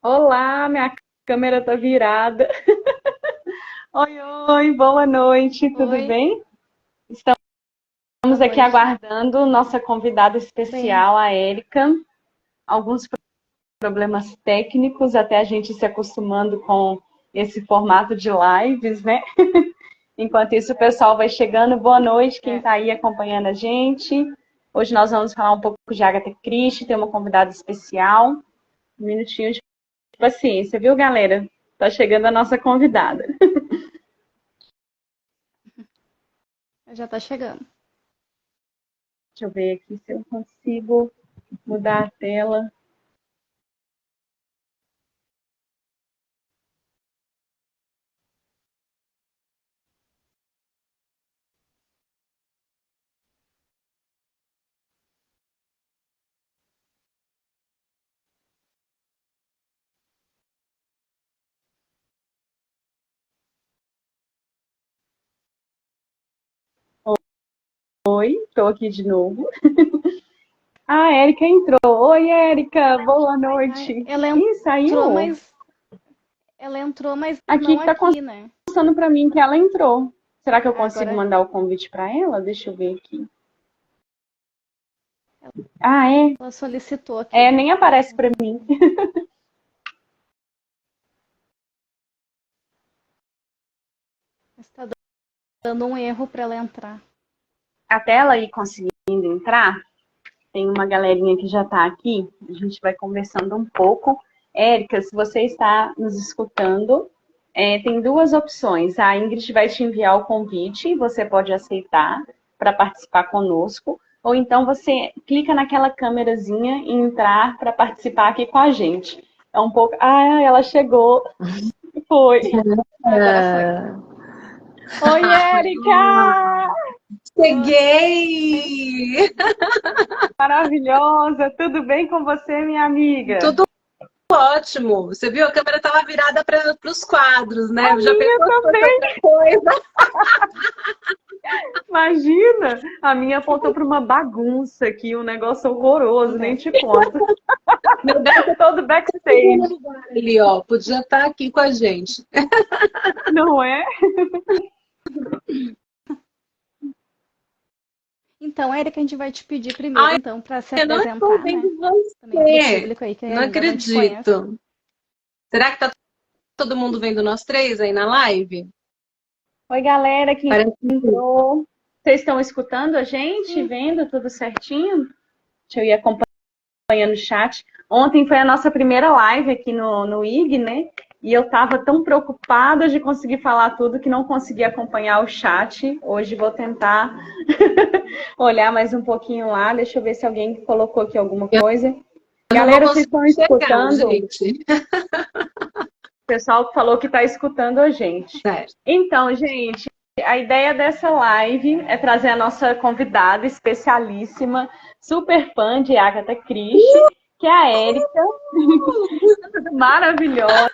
Olá, minha câmera tá virada. Oi, oi, boa noite, tudo Oi, bem? boa Estamos aqui noite. aguardando nossa convidada Tudo bem? especial, a Érica. Alguns problemas técnicos, até a gente se acostumando com esse formato de lives, né? Enquanto isso, o pessoal vai chegando. Boa noite, quem É. está aí acompanhando a gente. Hoje nós vamos falar um pouco de Agatha Christie, tem uma convidada especial. Um minutinho de paciência, viu, galera? Tá chegando a nossa convidada. Já tá chegando. Deixa eu ver aqui se eu consigo mudar a tela. Oi, estou aqui de novo. A Érica entrou. Oi, Érica, boa Ai, noite. ela Ih, entrou, saiu. mas Aqui não está aqui, né? constando para mim que ela entrou. Será que eu consigo Agora mandar o convite para ela? Deixa eu ver aqui. Ah, é? ela solicitou É, aqui. nem aparece para mim. Está dando um erro para ela entrar. Até ela ir conseguindo entrar, tem uma galerinha que já está aqui. A gente vai conversando um pouco. Érica, se você está nos escutando, tem duas opções. A Ingrid vai te enviar o convite, você pode aceitar para participar conosco, ou então você clica naquela câmerazinha e entrar para participar aqui com a gente. É um pouco. Ah, ela chegou. Foi. Agora foi. Ah, Oi, Érica! Oi. cheguei! Maravilhosa! Tudo bem com você, minha amiga? Tudo ótimo. Você viu? A câmera estava virada para os quadros, A né? Já minha pensou se fosse também. outra coisa? Imagina! A minha apontou para uma bagunça aqui, um negócio horroroso, nem É. te conto. Meu gato Todo tá no backstage, lugar ali, ó. Podia estar aqui com a gente. não é? Então, Érica, a gente vai te pedir primeiro, Ai, então, para se eu não estou apresentar, né? vendo Também para o você. público aí que Não ainda não te conhece. acredito. Será que tá todo mundo vendo nós três aí na live? Oi, galera que Parece que entrou. Vocês estão escutando a gente? Sim. Vendo tudo certinho? Deixa eu ir acompanhando o chat. Ontem foi a nossa primeira live aqui no IG, né? E eu estava tão preocupada de conseguir falar tudo que não consegui acompanhar o chat. Hoje vou tentar olhar mais um pouquinho lá. Deixa eu ver se alguém colocou aqui alguma coisa. eu não vou Galera, vocês conseguir estão chegar, escutando? O gente. pessoal falou que está escutando a gente. Certo. Então, gente, a ideia dessa live é trazer a nossa convidada especialíssima, super fã de Agatha Christie, que é a Érica, maravilhosa.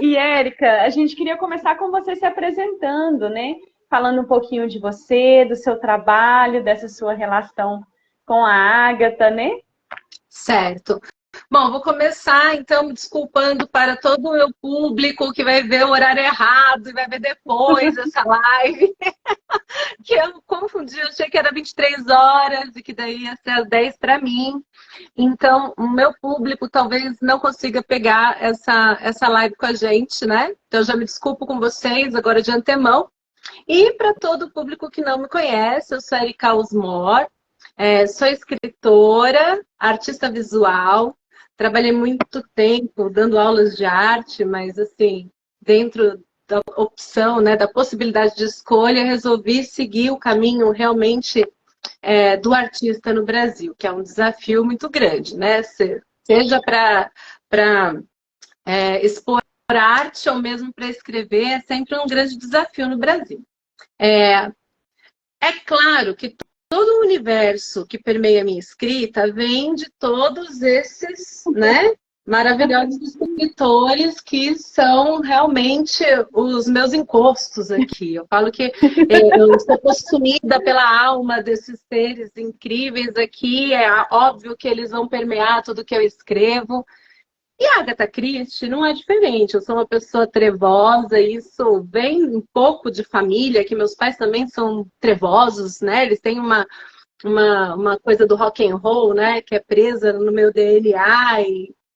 E Érica, a gente queria começar com você se apresentando, né? Falando um pouquinho de você, do seu trabalho, dessa sua relação com a Agatha, né? Certo. Bom, vou começar então me desculpando para todo o meu público que vai ver o horário errado e vai ver depois essa live, que eu confundi, eu achei que era 23 horas e que daí ia ser às 10 para mim. Então, o meu público talvez não consiga pegar essa live com a gente, né? Então, já me desculpo com vocês agora de antemão. E para todo o público que não me conhece, eu sou Erika Osmor, sou escritora, artista visual, trabalhei muito tempo dando aulas de arte, mas assim, dentro da opção, né, da possibilidade de escolha, resolvi seguir o caminho realmente do artista no Brasil, que é um desafio muito grande, né? Seja para expor arte ou mesmo para escrever, é sempre um grande desafio no Brasil. É, é claro que todo o universo que permeia a minha escrita vem de todos esses, né, maravilhosos escritores que são realmente os meus encostos aqui. Eu falo que eu sou possuída pela alma desses seres incríveis aqui. É óbvio que eles vão permear tudo que eu escrevo. E a Agatha Christie não é diferente. Eu sou uma pessoa trevosa, isso vem um pouco de família, que meus pais também são trevosos, né? Eles têm uma coisa do rock and roll, né? Que é presa no meu DNA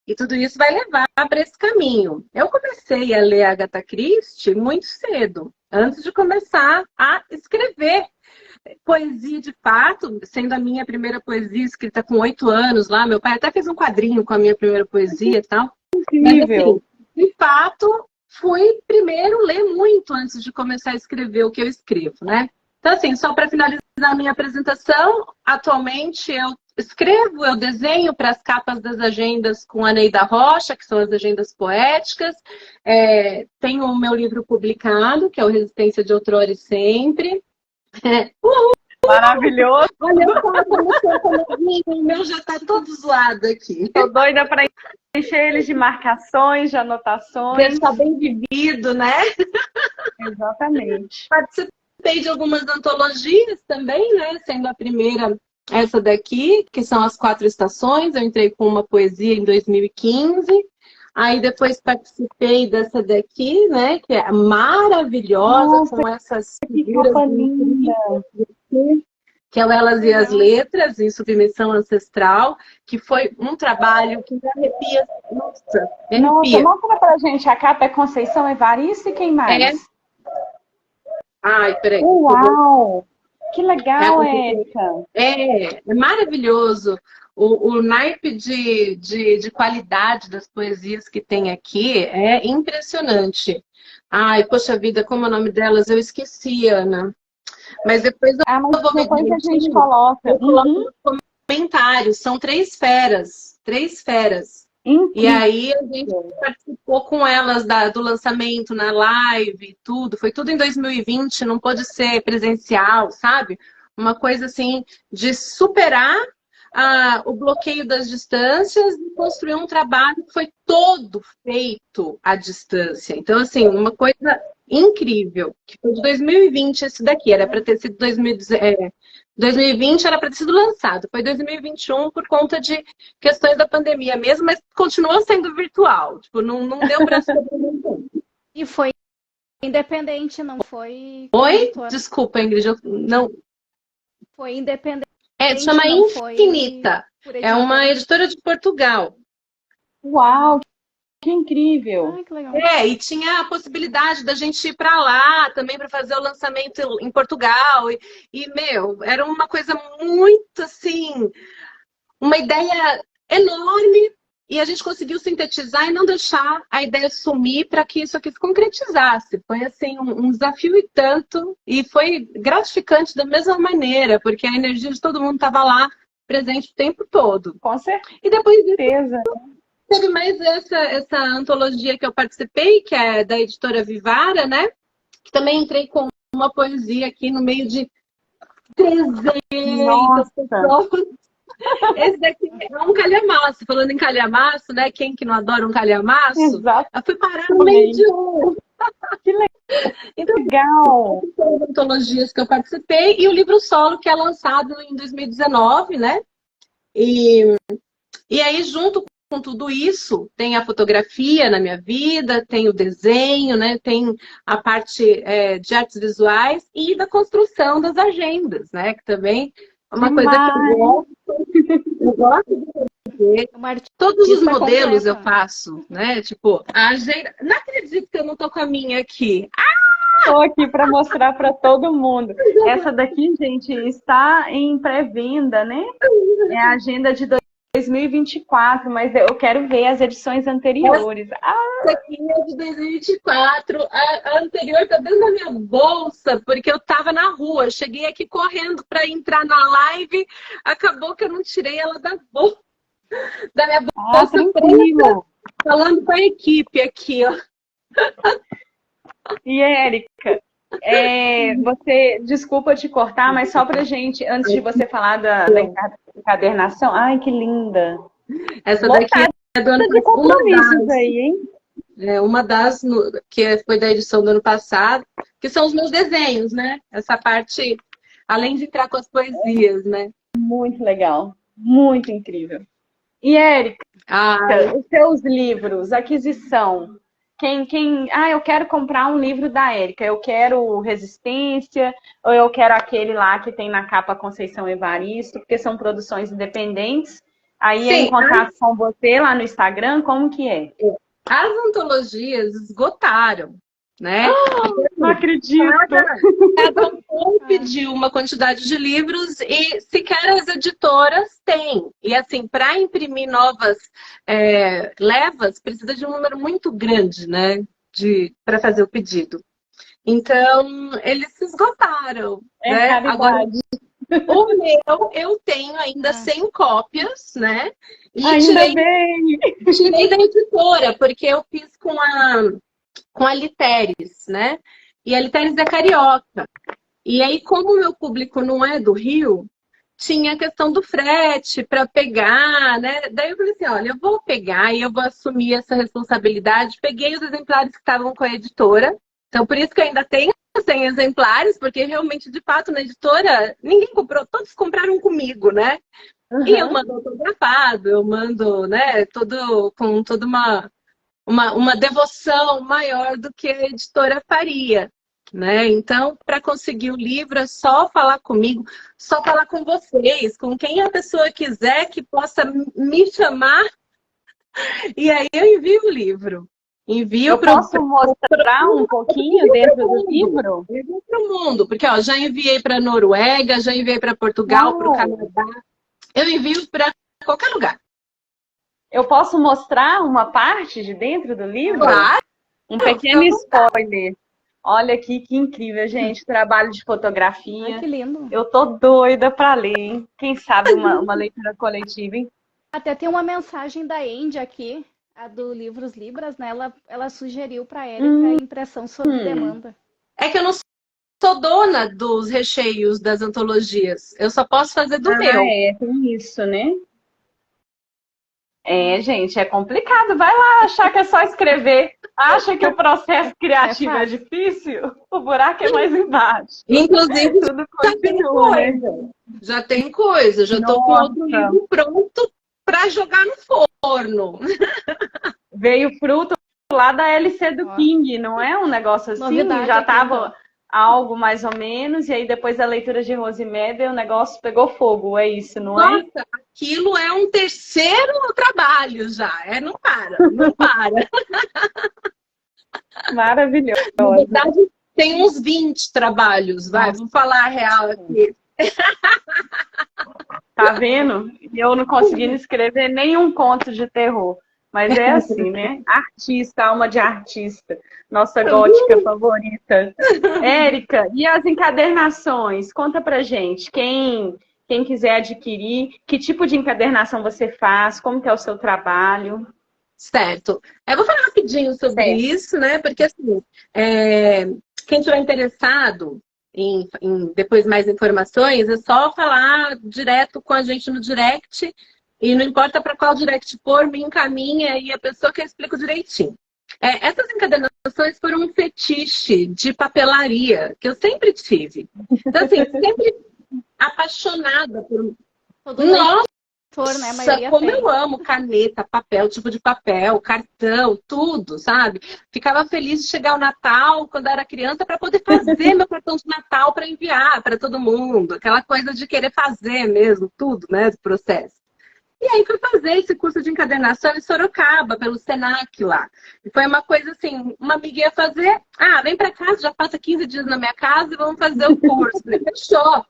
e tudo isso vai levar para esse caminho. Eu comecei a ler a Agatha Christie muito cedo, antes de começar a escrever poesia de fato, sendo a minha primeira poesia escrita com 8 anos lá. Meu pai até fez um quadrinho com a minha primeira poesia e tal. Incrível. Mas, assim, de fato, fui primeiro ler muito antes de começar a escrever o que eu escrevo, né? Então, assim, só para finalizar a minha apresentação, atualmente eu escrevo, eu desenho para as capas das agendas com a Neida Rocha, que são as agendas poéticas. Tenho o meu livro publicado, que é o Resistência de Outrora e Sempre. Maravilhoso. Olha só o meu já está todo zoado aqui. Tô doida para encher eles de marcações, de anotações. Deve estar bem vivido, né? Exatamente. Participei de algumas antologias também, né? Sendo a primeira essa daqui, que são As Quatro Estações. Eu entrei com uma poesia em 2015. Aí depois participei dessa daqui, né? Que é maravilhosa. Nossa, com essas que figuras capa linda. que é o Elas e as Letras, em Submissão Ancestral, que foi um trabalho que me arrepia. Nossa, me arrepia. Nossa, mostra pra gente. A capa é Conceição Evaristo e quem mais? Ai, peraí. Uau! Que legal, Érica. É maravilhoso. O naipe de qualidade das poesias que tem aqui é impressionante. Ai, poxa vida, como é o nome delas? Eu esqueci, Ana. Mas depois mas vou ver depois a gente direitinho. coloca. Eu coloco nos comentários. São 3 feras. 3 feras. Incrível. E aí a gente participou com elas do lançamento na live e tudo. Foi tudo em 2020, não pôde ser presencial, sabe? Uma coisa assim de superar o bloqueio das distâncias e construir um trabalho que foi todo feito à distância. Então, assim, uma coisa incrível, que foi de 2020 esse daqui, era para ter sido 2020 era para ter sido lançado, foi 2021 por conta de questões da pandemia mesmo, mas continuou sendo virtual, tipo, não deu para ser. E foi independente, não foi... Oi? Desculpa, Ingrid, não... Foi independente. Chama Infinita. É uma editora de Portugal. Uau, que incrível. Ai, que legal. E tinha a possibilidade da gente ir para lá também para fazer o lançamento em Portugal. Meu, era uma coisa muito assim, uma ideia enorme. E a gente conseguiu sintetizar e não deixar a ideia sumir para que isso aqui se concretizasse. Foi assim um desafio e tanto, e foi gratificante da mesma maneira, porque a energia de todo mundo estava lá, presente o tempo todo. Com certeza. E depois disso, teve mais essa antologia que eu participei, que é da editora Vivara, né? Que também entrei com uma poesia aqui no meio de 300 pessoas. Esse daqui é um calhamaço. Falando em calhamaço, né? Quem que não adora um calhamaço? Exato. Eu fui parar no meio de um. Que legal. Então, legal. São as antologias que eu participei e o livro solo que é lançado em 2019, né? E aí, junto com tudo isso, tem a fotografia na minha vida, tem o desenho, né? Tem a parte de artes visuais e da construção das agendas, né? Que também é uma coisa que eu gosto. Eu gosto de fazer. Todos os modelos eu faço, né? Tipo, a agenda... Não acredito que eu não tô com a minha aqui. Estou aqui para mostrar para todo mundo. Essa daqui, gente, está em pré-venda, né? É a agenda de 2024, mas eu quero ver as edições anteriores. Essa aqui é de 2024. A anterior está dentro da minha bolsa, porque eu estava na rua. Cheguei aqui correndo para entrar na live. Acabou que eu não tirei ela da minha bolsa. Tranquilo. Falando com a equipe aqui, ó. E Érica, você, desculpa te cortar, mas só pra gente, antes de você falar da encadernação, ai, que linda. Essa daqui é do ano passado. Aí, hein? Uma das que foi da edição do ano passado, que são os meus desenhos, né? Essa parte, além de entrar com as poesias, né? Muito legal, muito incrível. E, Érica, Ah, os seus livros, aquisição. Eu quero comprar um livro da Érica. Eu quero Resistência, ou eu quero aquele lá que tem na capa Conceição Evaristo, porque são produções independentes. Aí é em sim, contato com você lá no Instagram, como que é? as antologias esgotaram, né? Não acredito. Cada um pediu uma quantidade de livros e sequer as editoras têm. E assim, para imprimir novas levas, precisa de um número muito grande, né? Para fazer o pedido. Então, eles se esgotaram, É né? Agora, raridade. o meu, eu tenho ainda 100 cópias, né? E Ainda bem. tirei da editora, porque eu fiz com a Literes, né? E a Literes é carioca. E aí, como o meu público não é do Rio, tinha a questão do frete para pegar, né? Daí eu falei assim, olha, eu vou pegar e eu vou assumir essa responsabilidade. Peguei os exemplares que estavam com a editora. Então, por isso que eu ainda tenho 100 exemplares, porque realmente, de fato, na editora, ninguém comprou, todos compraram comigo, né? E eu Uhum. mando autografado, eu mando, né, com toda uma devoção maior do que a editora faria. Né? Então, para conseguir o livro, é só falar comigo, só falar com vocês, com quem a pessoa quiser que possa me chamar, e aí eu envio o livro. Envio Eu posso mostrar um pouquinho dentro do livro? para o mundo, porque ó, já enviei para a Noruega, já enviei para Portugal, para o Uau! Canadá, eu envio para qualquer lugar. Eu posso mostrar uma parte de dentro do livro? Claro, Um pequeno spoiler. Olha aqui que incrível, gente. Trabalho de Ai, fotografia. que lindo. Eu tô doida para ler, hein? Quem sabe uma leitura coletiva, hein? Até tem uma mensagem da Andy aqui, a do Livros Libras, né? Ela sugeriu para a Érica a impressão sob demanda. é que eu não sou dona dos recheios das antologias, eu só posso fazer do meu. Tem isso, né? É, gente, é complicado. Vai lá achar que é só escrever. Acha que o processo criativo é difícil? O buraco é mais embaixo. Inclusive, Tudo já tem continua, né? coisa. Já tem coisa. Já estou com outro Nossa, livro pronto para jogar no forno. veio fruto lá da LC do Ó, King, não é um negócio assim? novidade Já aqui, estava então. algo mais ou menos, e aí depois da leitura de Rosemary, o negócio pegou fogo, é isso, não é? Nossa, aquilo é um terceiro trabalho já. Não para, não para. Maravilhoso. Na verdade, tem uns 20 trabalhos, vai. Vou falar a real aqui. Tá vendo? Eu não conseguindo escrever nenhum conto de terror. Mas é assim, né? Artista, alma de artista. Nossa gótica favorita. Érica, e as encadernações? Conta pra gente. Quem quiser adquirir, que tipo de encadernação você faz? Como que é o seu trabalho? Certo. Eu vou falar rapidinho sobre Certo. isso, né? Porque assim, quem estiver interessado em depois mais informações, é só falar direto com a gente no direct. E não importa para qual direct for, me encaminha e a pessoa que eu explico direitinho. Essas encadernações foram um fetiche de papelaria que eu sempre tive. Então, assim, sempre apaixonada por. Todo Nossa, leitor, né? A maioria como tem. eu amo caneta, papel, tipo de papel, cartão, tudo, sabe? Ficava feliz de chegar o Natal quando eu era criança para poder fazer meu cartão de Natal para enviar para todo mundo. Aquela coisa de querer fazer mesmo, tudo, né? Do processo. E aí fui fazer esse curso de encadernação em Sorocaba, pelo Senac lá. E foi uma coisa assim, uma amiga ia fazer, vem para casa, já passa 15 dias na minha casa e vamos fazer o curso. Falei, fechou.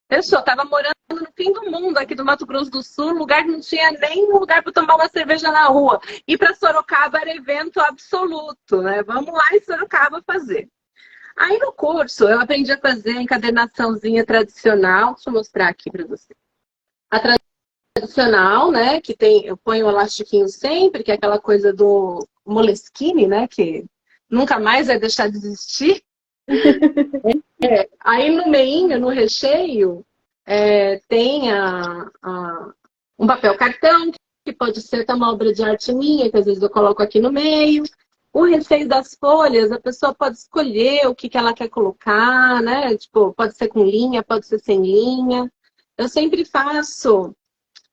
Fechou. Tava morando no fim do mundo aqui do Mato Grosso do Sul, lugar que não tinha nem lugar para tomar uma cerveja na rua. Ir para Sorocaba era evento absoluto, né? Vamos lá em Sorocaba fazer. Aí no curso eu aprendi a fazer a encadernaçãozinha tradicional. Deixa eu mostrar aqui para você. A tradicional, né? Que tem, eu ponho o elastiquinho sempre, que é aquela coisa do Moleskine, né? Que nunca mais vai deixar de existir. Aí no meinho, no recheio, tem um papel cartão, que pode ser até uma obra de arte minha, que às vezes eu coloco aqui no meio. O recheio das folhas, a pessoa pode escolher o que ela quer colocar, né? Tipo, pode ser com linha, pode ser sem linha. Eu sempre faço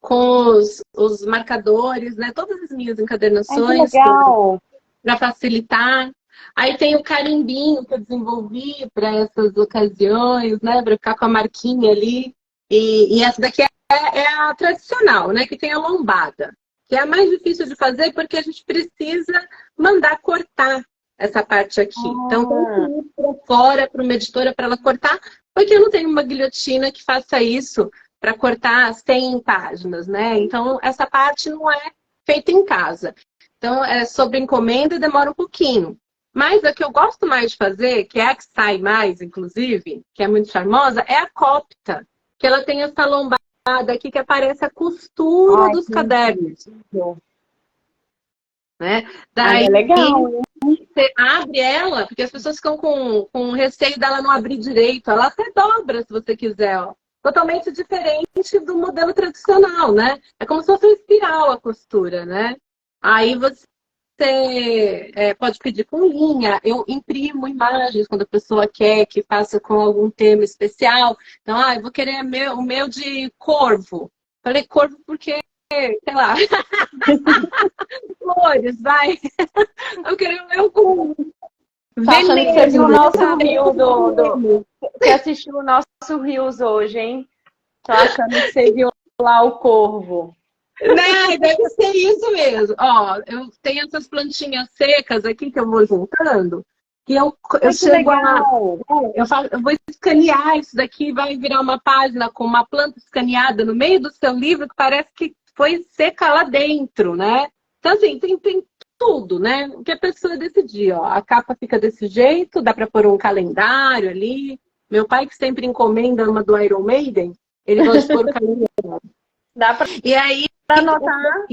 com os marcadores, né? Todas as minhas Ai, que encadernações legal. para facilitar. Aí tem o carimbinho que eu desenvolvi para essas ocasiões, né? Para ficar com a marquinha ali. E essa daqui é a tradicional, né? Que tem a lombada, que é a mais difícil de fazer porque a gente precisa mandar cortar essa parte aqui. Então, tem que ir para fora, para uma editora, para ela cortar, porque eu não tenho uma guilhotina que faça isso para cortar 100 páginas, né? Então, essa parte não é feita em casa. Então, é sobre encomenda e demora um pouquinho. Mas a que eu gosto mais de fazer, que é a que sai mais, inclusive, que é muito charmosa, é a copta. Que ela tem essa lombada aqui que aparece a costura dos cadernos. Né? Daí, é legal. você abre ela, porque as pessoas ficam com receio dela não abrir direito. Ela até dobra, se você quiser, ó. Totalmente diferente do modelo tradicional, né? É como se fosse uma espiral a costura, né? Aí você pode pedir com linha. Eu imprimo imagens quando a pessoa quer que faça com algum tema especial. Então, eu vou querer o meu de corvo. Falei corvo porque, sei lá, flores, vai. Eu queria o meu com Tá achando que você viu o veneno. nosso rio Você assistiu o nosso Rios hoje, hein? Tô achando que você viu lá o corvo. Né? Deve ser isso mesmo. Ó, eu tenho essas plantinhas secas aqui que eu vou juntando. Que eu Ai, que chego legal. eu vou escanear isso daqui, vai virar uma página com uma planta escaneada no meio do seu livro que parece que foi seca lá dentro, né? Então, assim, tem tudo, né? O que a pessoa decidir, ó. A capa fica desse jeito, dá para pôr um calendário ali. Meu pai, que sempre encomenda uma do Iron Maiden, ele gosta de pôr o calendário. Dá pra E aí, anotar.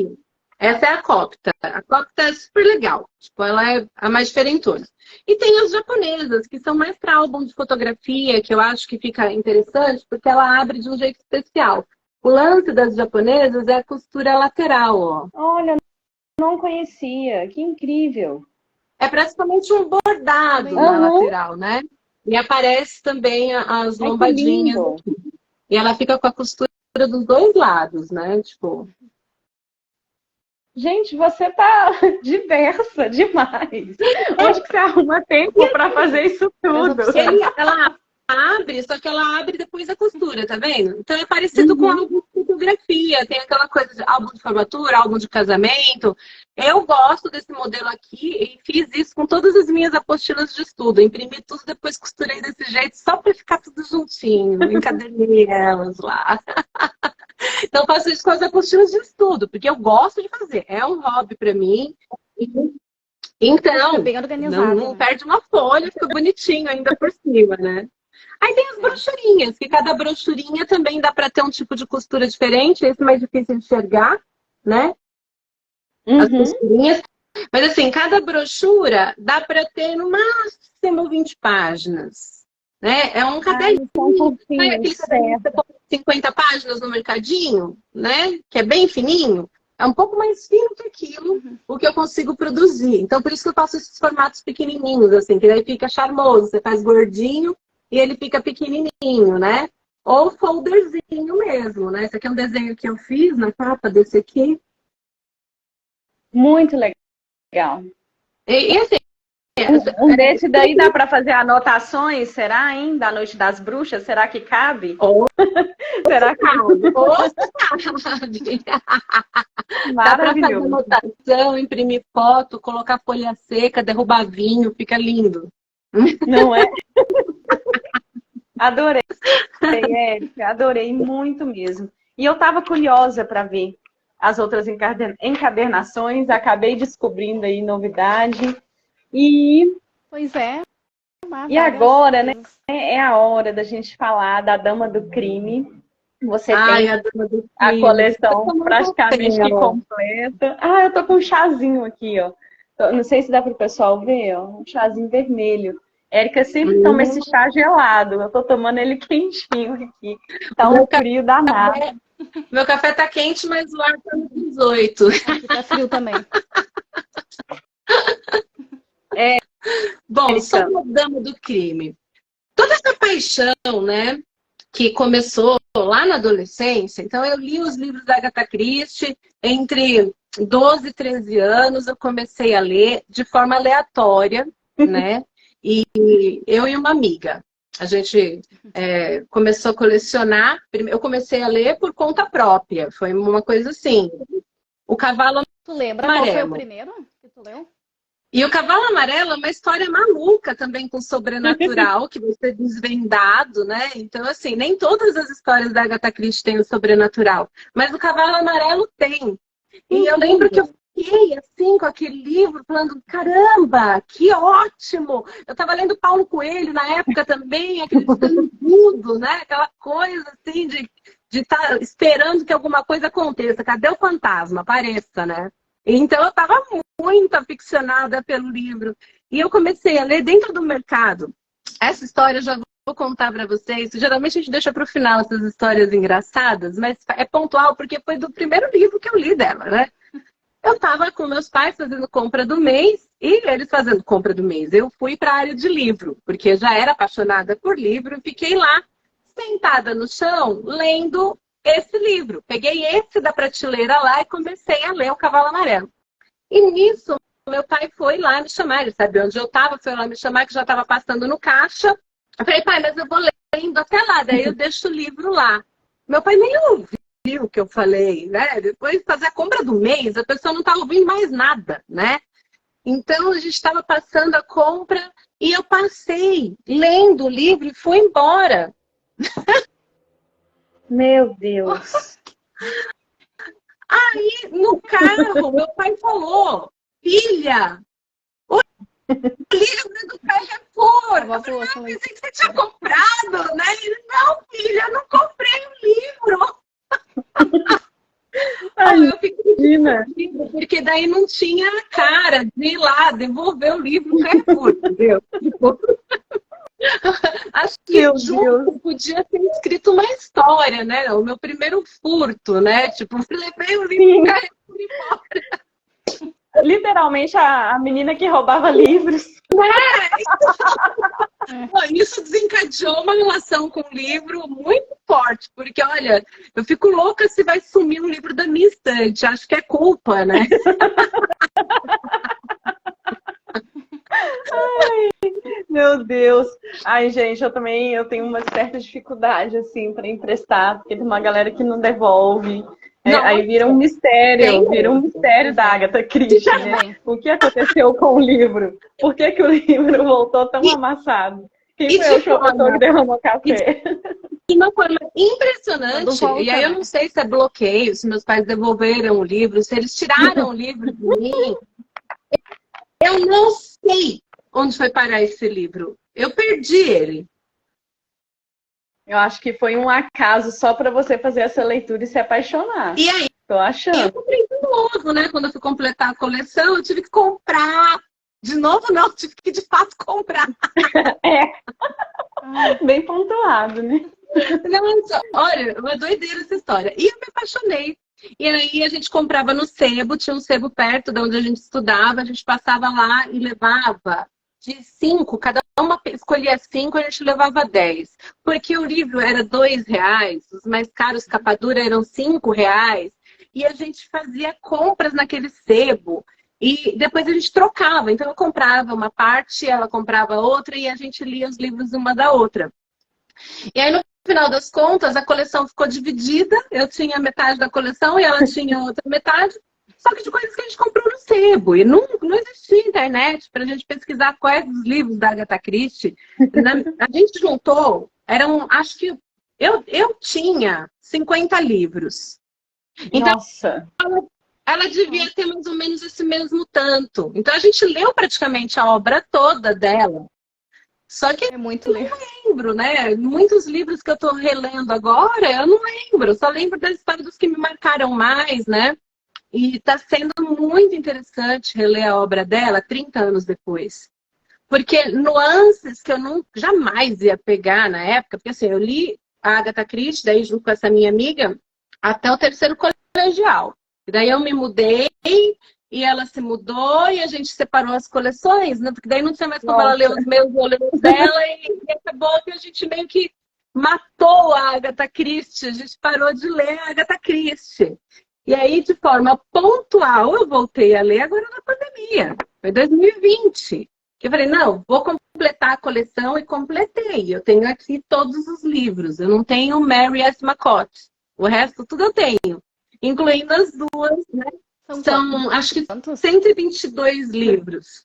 essa é a copta. A copta é super legal. Tipo, ela é a mais diferentona. E tem as japonesas, que são mais para álbum de fotografia, que eu acho que fica interessante, porque ela abre de um jeito especial. O lance das japonesas é a costura lateral, ó. Olha, não conhecia. Que incrível. É praticamente um bordado na lateral, né? E aparece também as Ai, que lombadinhas lindo. aqui. E ela fica com a costura dos dois lados, né? Tipo, Gente, você tá diversa demais. Onde que você arruma tempo para fazer isso tudo? ela abre, só que ela abre depois da costura, tá vendo? Então é parecido com álbum de fotografia. Tem aquela coisa de álbum de formatura, álbum de casamento. Eu gosto desse modelo aqui e fiz isso com todas as minhas apostilas de estudo. Imprimi tudo, depois costurei desse jeito, só para ficar tudo juntinho. Encadernei elas lá. Então, faço isso com as apostilas de estudo, porque eu gosto de fazer. É um hobby para mim. Então, bem organizado, não né? perde uma folha, fica bonitinho ainda por cima, né? Aí tem as brochurinhas, que cada brochurinha também dá para ter um tipo de costura diferente. Esse é mais difícil de enxergar, né? As costurinhas. Mas assim, cada brochura dá para ter no máximo 20 páginas. Né? É um caderninho. Sabe aquele caderninho que você compra 50 páginas no mercadinho, né? Que é bem fininho. É um pouco mais fino que aquilo, o que eu consigo produzir. Então, por isso que eu faço esses formatos pequenininhos, assim, que daí fica charmoso. Você faz gordinho e ele fica pequenininho, né? Ou folderzinho mesmo, né? Esse aqui é um desenho que eu fiz na capa desse aqui. Muito legal. E assim, Um desse daí dá para fazer anotações, será, hein? Da Noite das Bruxas, será que cabe? Será que cabe? Dá para fazer anotação, imprimir foto, colocar folha seca, derrubar vinho, fica lindo. Não é? Adorei, Érica, adorei muito mesmo. E eu estava curiosa para ver as outras encadernações, acabei descobrindo aí novidade. Pois é. E agora, né, é a hora da gente falar da Dama do Crime. Você tem a coleção praticamente que completa. Eu tô com um chazinho aqui, ó. Não sei se dá para o pessoal ver, ó. Um chazinho vermelho. Érica sempre toma esse chá gelado. Eu tô tomando ele quentinho aqui. Tá um frio danado. Meu café tá quente, mas o ar tá no 18. Aqui tá frio também. Bom, sobre a Dama do Crime. Toda essa paixão, né? que começou lá na adolescência. Então, eu li os livros da Agatha Christie entre 12 e 13 anos. Eu comecei a ler de forma aleatória, né? E eu e uma amiga. A gente começou a colecionar. Eu comecei a ler por conta própria. Foi uma coisa assim. O Cavalo Tu lembra Amarelo. qual foi o primeiro que tu leu? E o Cavalo Amarelo é uma história maluca também com sobrenatural, que vai ser desvendado, né? Então, assim, nem todas as histórias da Agatha Christie têm o sobrenatural. Mas o Cavalo Amarelo tem. E eu lembro que eu fiquei, assim, com aquele livro, falando, caramba, que ótimo! Eu estava lendo Paulo Coelho na época também, acreditando em tudo, né? Aquela coisa, assim, de estar esperando que alguma coisa aconteça. Cadê o fantasma? Apareça, né? Então, eu estava muito aficionada pelo livro. E eu comecei a ler dentro do mercado. Essa história eu já vou contar para vocês. Geralmente a gente deixa para o final essas histórias engraçadas, mas é pontual porque foi do primeiro livro que eu li dela, né? Eu estava com meus pais fazendo compra do mês e eles fazendo compra do mês. Eu fui para a área de livro, porque eu já era apaixonada por livro e fiquei lá, sentada no chão, lendo esse livro. Peguei esse da prateleira lá e comecei a ler O Cavalo Amarelo. E nisso, meu pai foi lá me chamar. Ele sabia onde eu estava, foi lá me chamar, que já estava passando no caixa. Eu falei, pai, mas eu vou lendo até lá, daí eu deixo o livro lá. Meu pai nem ouviu o que eu falei, né? Depois de fazer a compra do mês, a pessoa não estava ouvindo mais nada, né? Então, a gente estava passando a compra e eu passei lendo o livro e fui embora. Meu Deus. Aí, no carro, meu pai falou, filha, o livro do Carrefour. Eu falei, pensei que você tinha comprado, né? Ele, não, filha, eu não comprei o livro. Ai, eu fiquei porque daí não tinha a cara de ir lá devolver o livro no Carrefour, entendeu? Acho que junto podia ter escrito uma história, né? O meu primeiro furto, né? Tipo, levei o livro no Carrefour embora. Literalmente a menina que roubava livros. Isso desencadeou uma relação com o livro muito forte, porque, olha, eu fico louca se vai sumir um livro da minha estante. Acho que é culpa, né? Ai, meu Deus. Ai, gente, eu tenho uma certa dificuldade, assim, para emprestar, porque tem uma galera que não devolve. Aí vira um mistério da Agatha Christie, né? O que aconteceu com o livro? Por que o livro voltou tão amassado? Quem foi o chocolate que derramou café? De uma forma impressionante. E aí eu não sei se é bloqueio, se meus pais devolveram o livro, se eles tiraram o livro de mim. Eu não sei onde foi parar esse livro. Eu perdi ele. Eu acho que foi um acaso só para você fazer essa leitura e se apaixonar. E aí? Tô achando. Eu comprei de novo, né? Quando eu fui completar a coleção, eu tive que comprar. De novo, não, tive que de fato comprar. Bem pontuado, né? Não, olha, uma doideira essa história. E eu me apaixonei. E aí a gente comprava no sebo, tinha um sebo perto de onde a gente estudava, a gente passava lá e levava de 5, cada uma escolhia 5, a gente levava 10. Porque o livro era R$2, os mais caros, capa dura, eram R$5. E a gente fazia compras naquele sebo. E depois a gente trocava. Então eu comprava uma parte, ela comprava outra e a gente lia os livros uma da outra. E aí no final das contas a coleção ficou dividida. Eu tinha metade da coleção e ela tinha outra metade. Só que de coisas que a gente comprou no sebo. E não existia internet para a gente pesquisar quais os livros da Agatha Christie. A gente juntou, acho que eu tinha 50 livros. Então, nossa! Ela devia ter mais ou menos esse mesmo tanto. Então a gente leu praticamente a obra toda dela. Só que é muito eu não lembro, né? Muitos livros que eu tô relendo agora, eu não lembro. Eu só lembro das histórias dos que me marcaram mais, né? E tá sendo muito interessante reler a obra dela 30 anos depois. Porque nuances que eu jamais ia pegar na época, porque assim, eu li a Agatha Christie, daí junto com essa minha amiga, até o 3º colegial. E daí eu me mudei e ela se mudou e a gente separou as coleções, né? Porque daí não tinha mais como ela ler os meus, eu ler os dela e acabou que a gente meio que matou a Agatha Christie, a gente parou de ler a Agatha Christie. E aí, de forma pontual, eu voltei a ler agora na pandemia. Foi 2020. Eu falei, não, vou completar a coleção e completei. Eu tenho aqui todos os livros. Eu não tenho Mary S. McCott. O resto tudo eu tenho. Incluindo as duas, né? São acho que quantos? 122 livros.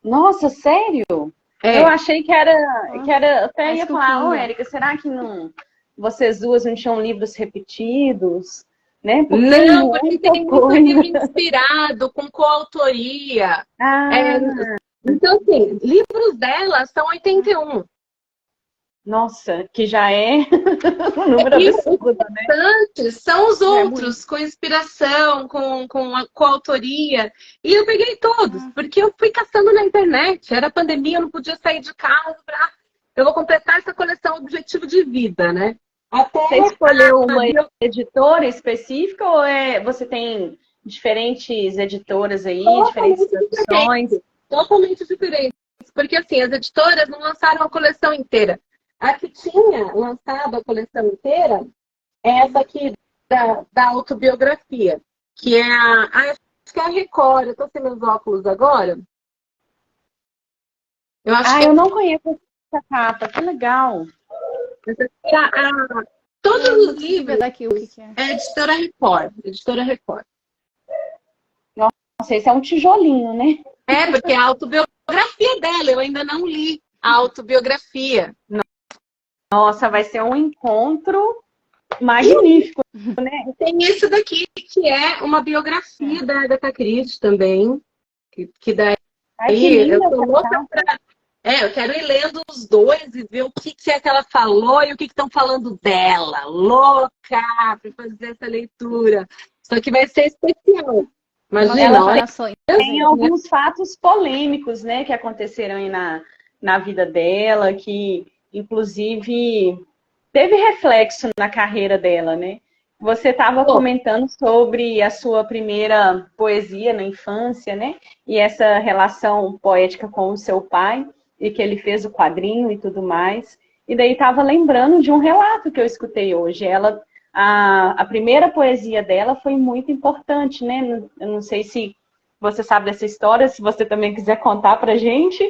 Nossa, sério? É. Eu achei que era até ia falar, ô, Kinga. Érica, será que não, vocês duas não tinham livros repetidos? Né? Porque Não, porque tem muito coisa. livro inspirado, com coautoria. Então, assim, livros dela são 81. Nossa, que já é um número absurdo, né? São os outros, com inspiração, com a coautoria. E eu peguei todos, porque eu fui caçando na internet. Era pandemia, eu não podia sair de casa. Eu vou completar essa coleção Objetivo de Vida, né? Você escolheu uma editora específica ou você tem diferentes editoras aí, diferentes traduções? Totalmente diferentes. Porque, assim, as editoras não lançaram a coleção inteira. A que tinha lançado a coleção inteira é essa aqui da autobiografia, que é acho que é a Record. Eu tô sem meus óculos agora. Eu acho que eu não conheço essa capa, que legal. Todos os livros daqui, o que é? É Editora Record. Editora Record. Nossa, esse é um tijolinho, né? É, porque é a autobiografia dela, eu ainda não li a autobiografia. Nossa, vai ser um encontro magnífico, né? Tem esse daqui, que é uma biografia da Agatha Christie também. Que daí eu tô louca pra... eu quero ir lendo os dois e ver o que é que ela falou e o que estão falando dela. Louca pra fazer essa leitura. Só que vai ser especial. Imagina, olha. Tem alguns fatos polêmicos, né, que aconteceram aí na vida dela, que inclusive teve reflexo na carreira dela, né? Você estava comentando sobre a sua primeira poesia na infância, né? E essa relação poética com o seu pai, e que ele fez o quadrinho e tudo mais. E daí estava lembrando de um relato que eu escutei hoje. A primeira poesia dela foi muito importante, né? Eu não sei se você sabe dessa história, se você também quiser contar pra gente,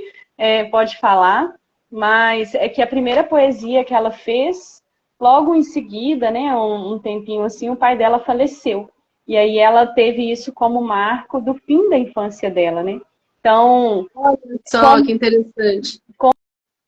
pode falar. Mas é que a primeira poesia que ela fez, logo em seguida, né, um tempinho assim, o pai dela faleceu. E aí ela teve isso como marco do fim da infância dela, né? Então, só que interessante.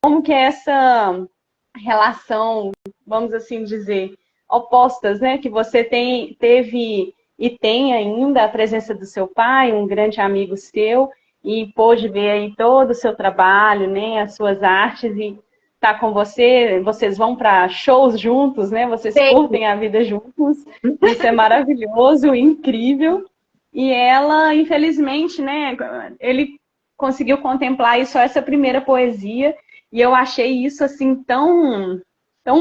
Como que é essa relação, vamos assim dizer, opostas, né? Que você teve e tem ainda a presença do seu pai, um grande amigo seu, e pôde ver aí todo o seu trabalho, né? As suas artes e tá com você, vocês vão para shows juntos, né? Vocês curtem a vida juntos. Isso é maravilhoso, incrível. E ela, infelizmente, né? Ele conseguiu contemplar aí só essa primeira poesia. E eu achei isso, assim, tão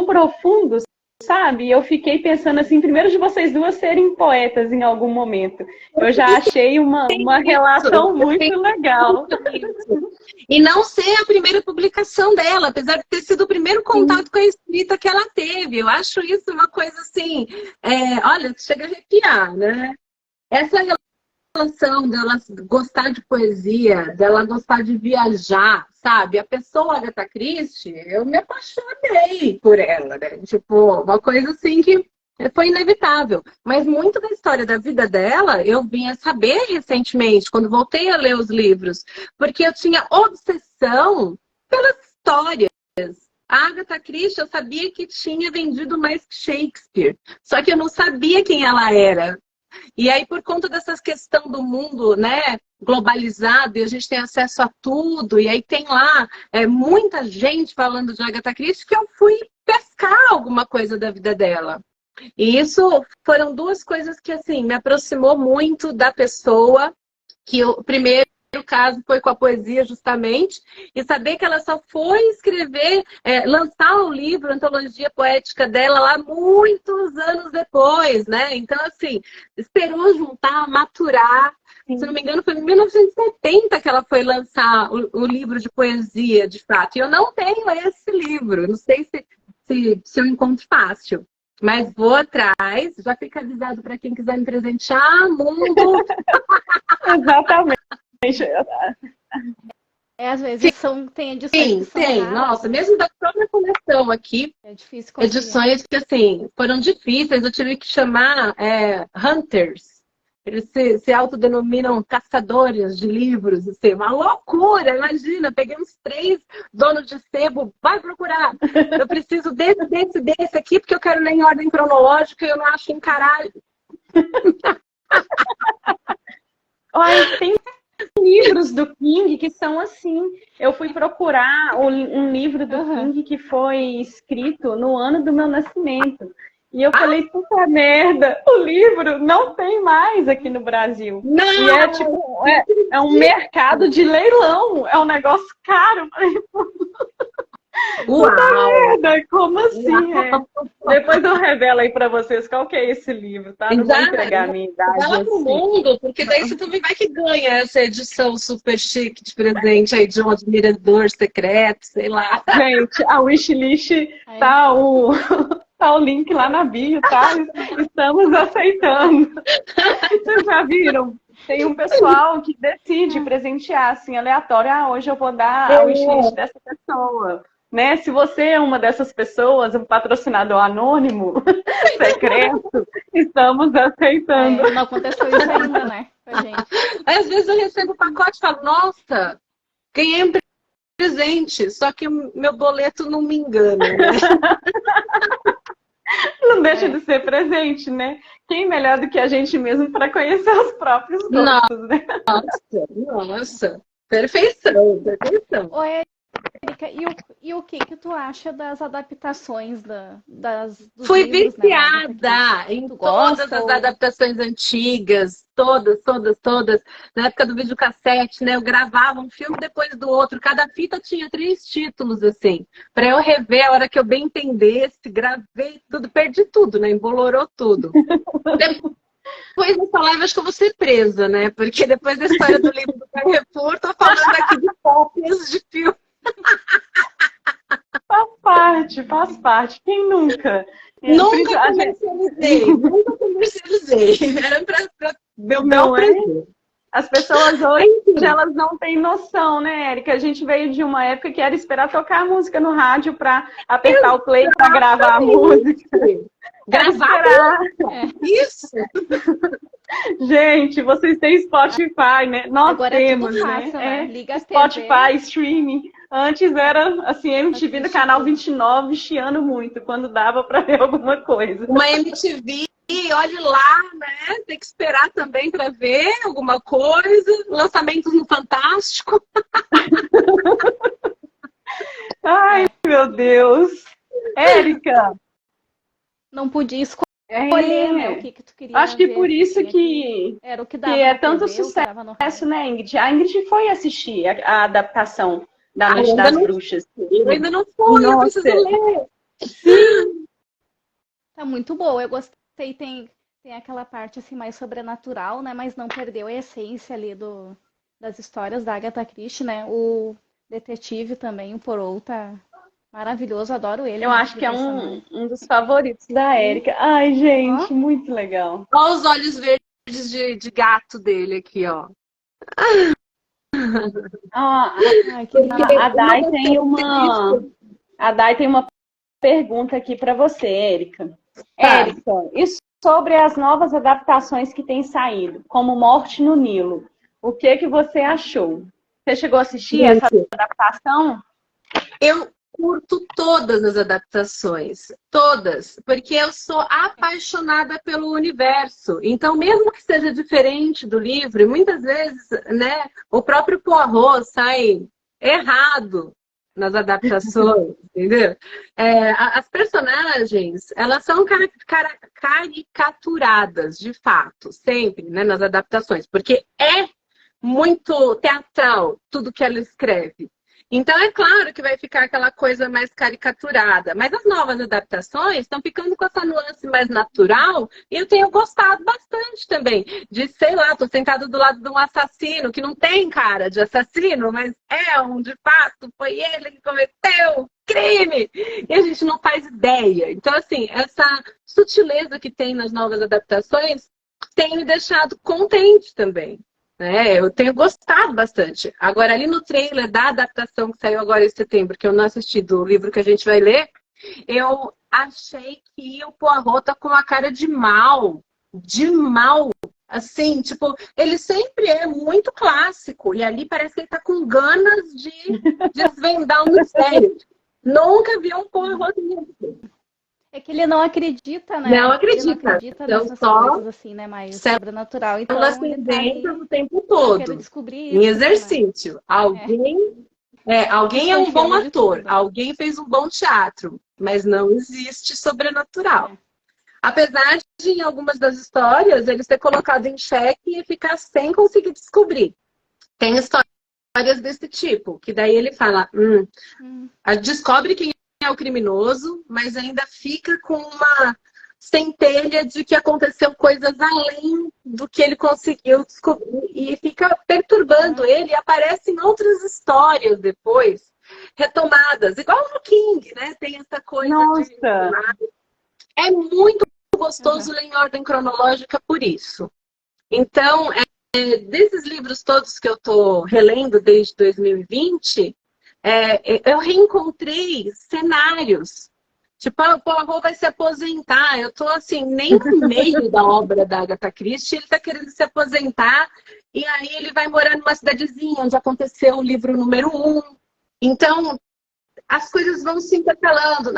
profundo, sabe? Eu fiquei pensando, assim, primeiro de vocês duas serem poetas em algum momento. Eu já achei uma relação muito legal. E não ser a primeira publicação dela, apesar de ter sido o primeiro contato com a escrita que ela teve. Eu acho isso uma coisa, assim, olha, chega a arrepiar, né? Essa relação dela gostar de poesia, dela gostar de viajar, sabe? A pessoa Agatha Christie, eu me apaixonei por ela, né? Tipo, uma coisa assim que foi inevitável. Mas muito da história da vida dela, eu vim a saber recentemente, quando voltei a ler os livros, porque eu tinha obsessão pelas histórias. A Agatha Christie, eu sabia que tinha vendido mais que Shakespeare, só que eu não sabia quem ela era. E aí, por conta dessas questões do mundo, né, globalizado, e a gente tem acesso a tudo, e aí tem lá muita gente falando de Agatha Christie, que eu fui pescar alguma coisa da vida dela. E isso foram duas coisas que, assim, me aproximou muito da pessoa, que o primeiro caso foi com a poesia, justamente, e saber que ela só foi escrever, lançar o livro, a antologia poética dela lá muitos anos depois, né? Então, assim, esperou juntar, maturar. Sim. Se não me engano, foi em 1970 que ela foi lançar o livro de poesia, de fato. E eu não tenho esse livro. Não sei se se eu encontro fácil. Mas vou atrás, já fica avisado para quem quiser me presentear, mundo. Exatamente. Às vezes tem edições que são Tem. raras, Nossa, né? mesmo da própria coleção aqui, É difícil conseguir. edições que, assim, foram difíceis. Eu tive que chamar hunters. Eles se autodenominam caçadores de livros. Assim, uma loucura, imagina. Peguei uns 3 donos de sebo. Vai procurar. Eu preciso desse aqui, porque eu quero ler em ordem cronológica e eu não acho em caralho. Olha, tem livros do King que são assim. Eu fui procurar um livro do King que foi escrito no ano do meu nascimento. E eu falei, puta merda, o livro não tem mais aqui no Brasil. Não! E é tipo, é um mercado de leilão, é um negócio caro. Puta merda, como assim? Depois eu revelo aí pra vocês qual que é esse livro, tá? Não vou entregar a minha idade. Fala pro mundo, porque daí você também vai que ganha essa edição super chique de presente aí de um admirador secreto, sei lá. Gente, a wishlist tá o link lá na bio, tá? Estamos aceitando. Vocês já viram? Tem um pessoal que decide presentear, assim, aleatório. Ah, hoje eu vou dar a wishlist dessa pessoa. Né? Se você é uma dessas pessoas, um patrocinador anônimo, secreto, estamos aceitando. Não aconteceu isso ainda, né? Com a gente. Às vezes eu recebo o pacote e falo, nossa, ganhei um presente, só que o meu boleto não me engana, né? Não deixa de ser presente, né? Quem melhor do que a gente mesmo para conhecer os próprios gostos, né? Nossa, perfeição. Oi, Erika, e o que tu acha das adaptações dos Fui livros, viciada né? em todas as adaptações antigas, todas. Na época do videocassete, né? Eu gravava um filme depois do outro, cada fita tinha 3 títulos, assim, para eu rever a hora que eu bem entendesse, gravei tudo, perdi tudo, né? Embolorou tudo. Depois dessa live, acho que eu vou ser presa, né? Porque depois da história do livro do Carrefour, tô falando aqui de cópias de filme. Faz parte. Quem nunca? Nunca comercializei. Era pra meu bel prazer. As pessoas hoje, elas não têm noção, né, Érica? A gente veio de uma época que era esperar tocar a música no rádio para apertar o play para gravar a música. Gravar? Isso! Gente, vocês têm Spotify, né? Nós agora temos, é tudo fácil, né? Liga a Spotify, TV. Streaming. Antes era, assim, MTV do canal 29, chiando muito, quando dava para ver alguma coisa. Uma MTV, olhe lá, né? Tem que esperar também para ver alguma coisa. Lançamentos no Fantástico. Ai, meu Deus. Érica. Não podia escolher, né, o que tu queria. Acho que ver, por isso que era o que é tanto sucesso, né, Ingrid? A Ingrid foi assistir a adaptação da Noite das Bruxas. Eu ainda não fui, eu preciso ler. Sim. Tá muito boa, eu gostei. Tem aquela parte assim mais sobrenatural, né? Mas não perdeu a essência ali das histórias da Agatha Christie, né? O detetive também, o Poirot, tá maravilhoso, adoro ele. Eu acho que é um dos favoritos da Érica. Ai, gente, muito legal. Olha os olhos verdes de gato dele aqui, ó. A Dai tem uma pergunta aqui para você, Érica. Érica, e sobre as novas adaptações que têm saído, como Morte no Nilo, o que você achou? Você chegou a assistir essa adaptação? Eu curto todas as adaptações, todas, porque eu sou apaixonada pelo universo. Então, mesmo que seja diferente do livro, muitas vezes, né, o próprio Poirot sai errado nas adaptações, entendeu? As personagens, elas são caricaturadas, de fato, sempre, né, nas adaptações, porque é muito teatral tudo que ela escreve. Então, é claro que vai ficar aquela coisa mais caricaturada. Mas as novas adaptações estão ficando com essa nuance mais natural. E eu tenho gostado bastante também. De, sei lá, tô sentada do lado de um assassino, que não tem cara de assassino, mas de fato, foi ele que cometeu. crime! E a gente não faz ideia. Então, assim, essa sutileza que tem nas novas adaptações tem me deixado contente também. Né? Eu tenho gostado bastante. Agora, ali no trailer da adaptação que saiu agora em setembro, que eu não assisti do livro que a gente vai ler, eu achei que o Poirot tá com uma cara de mal. De mal. Assim, tipo, ele sempre é muito clássico. E ali parece que ele tá com ganas de desvendar um mistério. Nunca vi um Poirot assim. É que ele não acredita, né? Não acredita. Ele não acredita Então, nessas só coisas assim, né? Mais sobrenatural. Então, elas ele se tá ali, inventam o tempo eu quero todo. descobrir Em isso, né? exercício. Alguém é um bom Desconfiando de ator. tudo. Alguém fez um bom teatro. Mas não existe sobrenatural. Apesar de, em algumas das histórias, eles ter colocado em xeque e ficar sem conseguir descobrir. Tem histórias desse tipo, que daí ele fala, descobre quem é o criminoso, mas ainda fica com uma centelha de que aconteceu coisas além do que ele conseguiu descobrir e fica perturbando ele e aparece em outras histórias depois, retomadas, igual no King, né? Tem essa coisa de... É muito gostoso ler em ordem cronológica por isso. Então, desses livros todos que eu estou relendo desde 2020, eu reencontrei cenários. Tipo, o Poirot vai se aposentar. Eu estou assim, nem no meio da obra da Agatha Christie, ele está querendo se aposentar, e aí ele vai morar numa cidadezinha onde aconteceu o livro número 1. Então, as coisas vão se intercalando.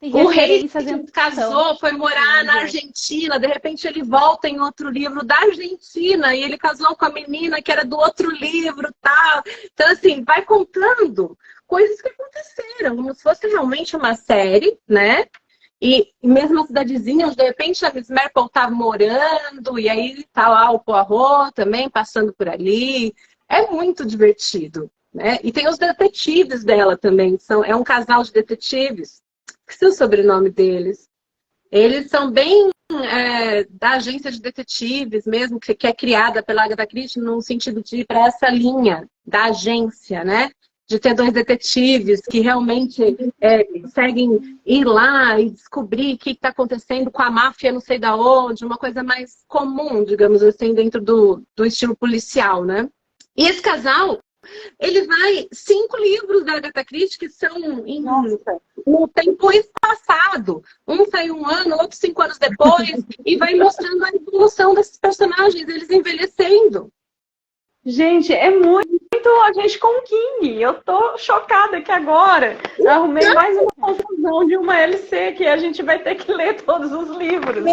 O rei que casou, foi morar na Argentina, de repente ele volta em outro livro da Argentina e ele casou com a menina que era do outro livro, tal. Então, assim, vai contando coisas que aconteceram, como se fosse realmente uma série, né? E mesmo a cidadezinha, onde de repente a Miss Marple estava morando, e aí tá lá o Poirot também passando por ali. É muito divertido, né? E tem os detetives dela também, é um casal de detetives. Esqueci o sobrenome deles. Eles são bem da agência de detetives mesmo, que é criada pela Agatha Christie no sentido de ir para essa linha da agência, né? De ter 2 detetives que realmente conseguem ir lá e descobrir o que está acontecendo com a máfia não sei da onde, uma coisa mais comum, digamos assim, dentro do estilo policial, né? E esse casal, ele vai 5 livros da Agatha Christie que são no tempo espaçado. Um saiu 1 ano, outro 5 anos depois, e vai mostrando a evolução desses personagens, eles envelhecendo. Gente, é muito a gente com o King. Eu tô chocada que agora arrumei mais uma confusão de uma LC que a gente vai ter que ler todos os livros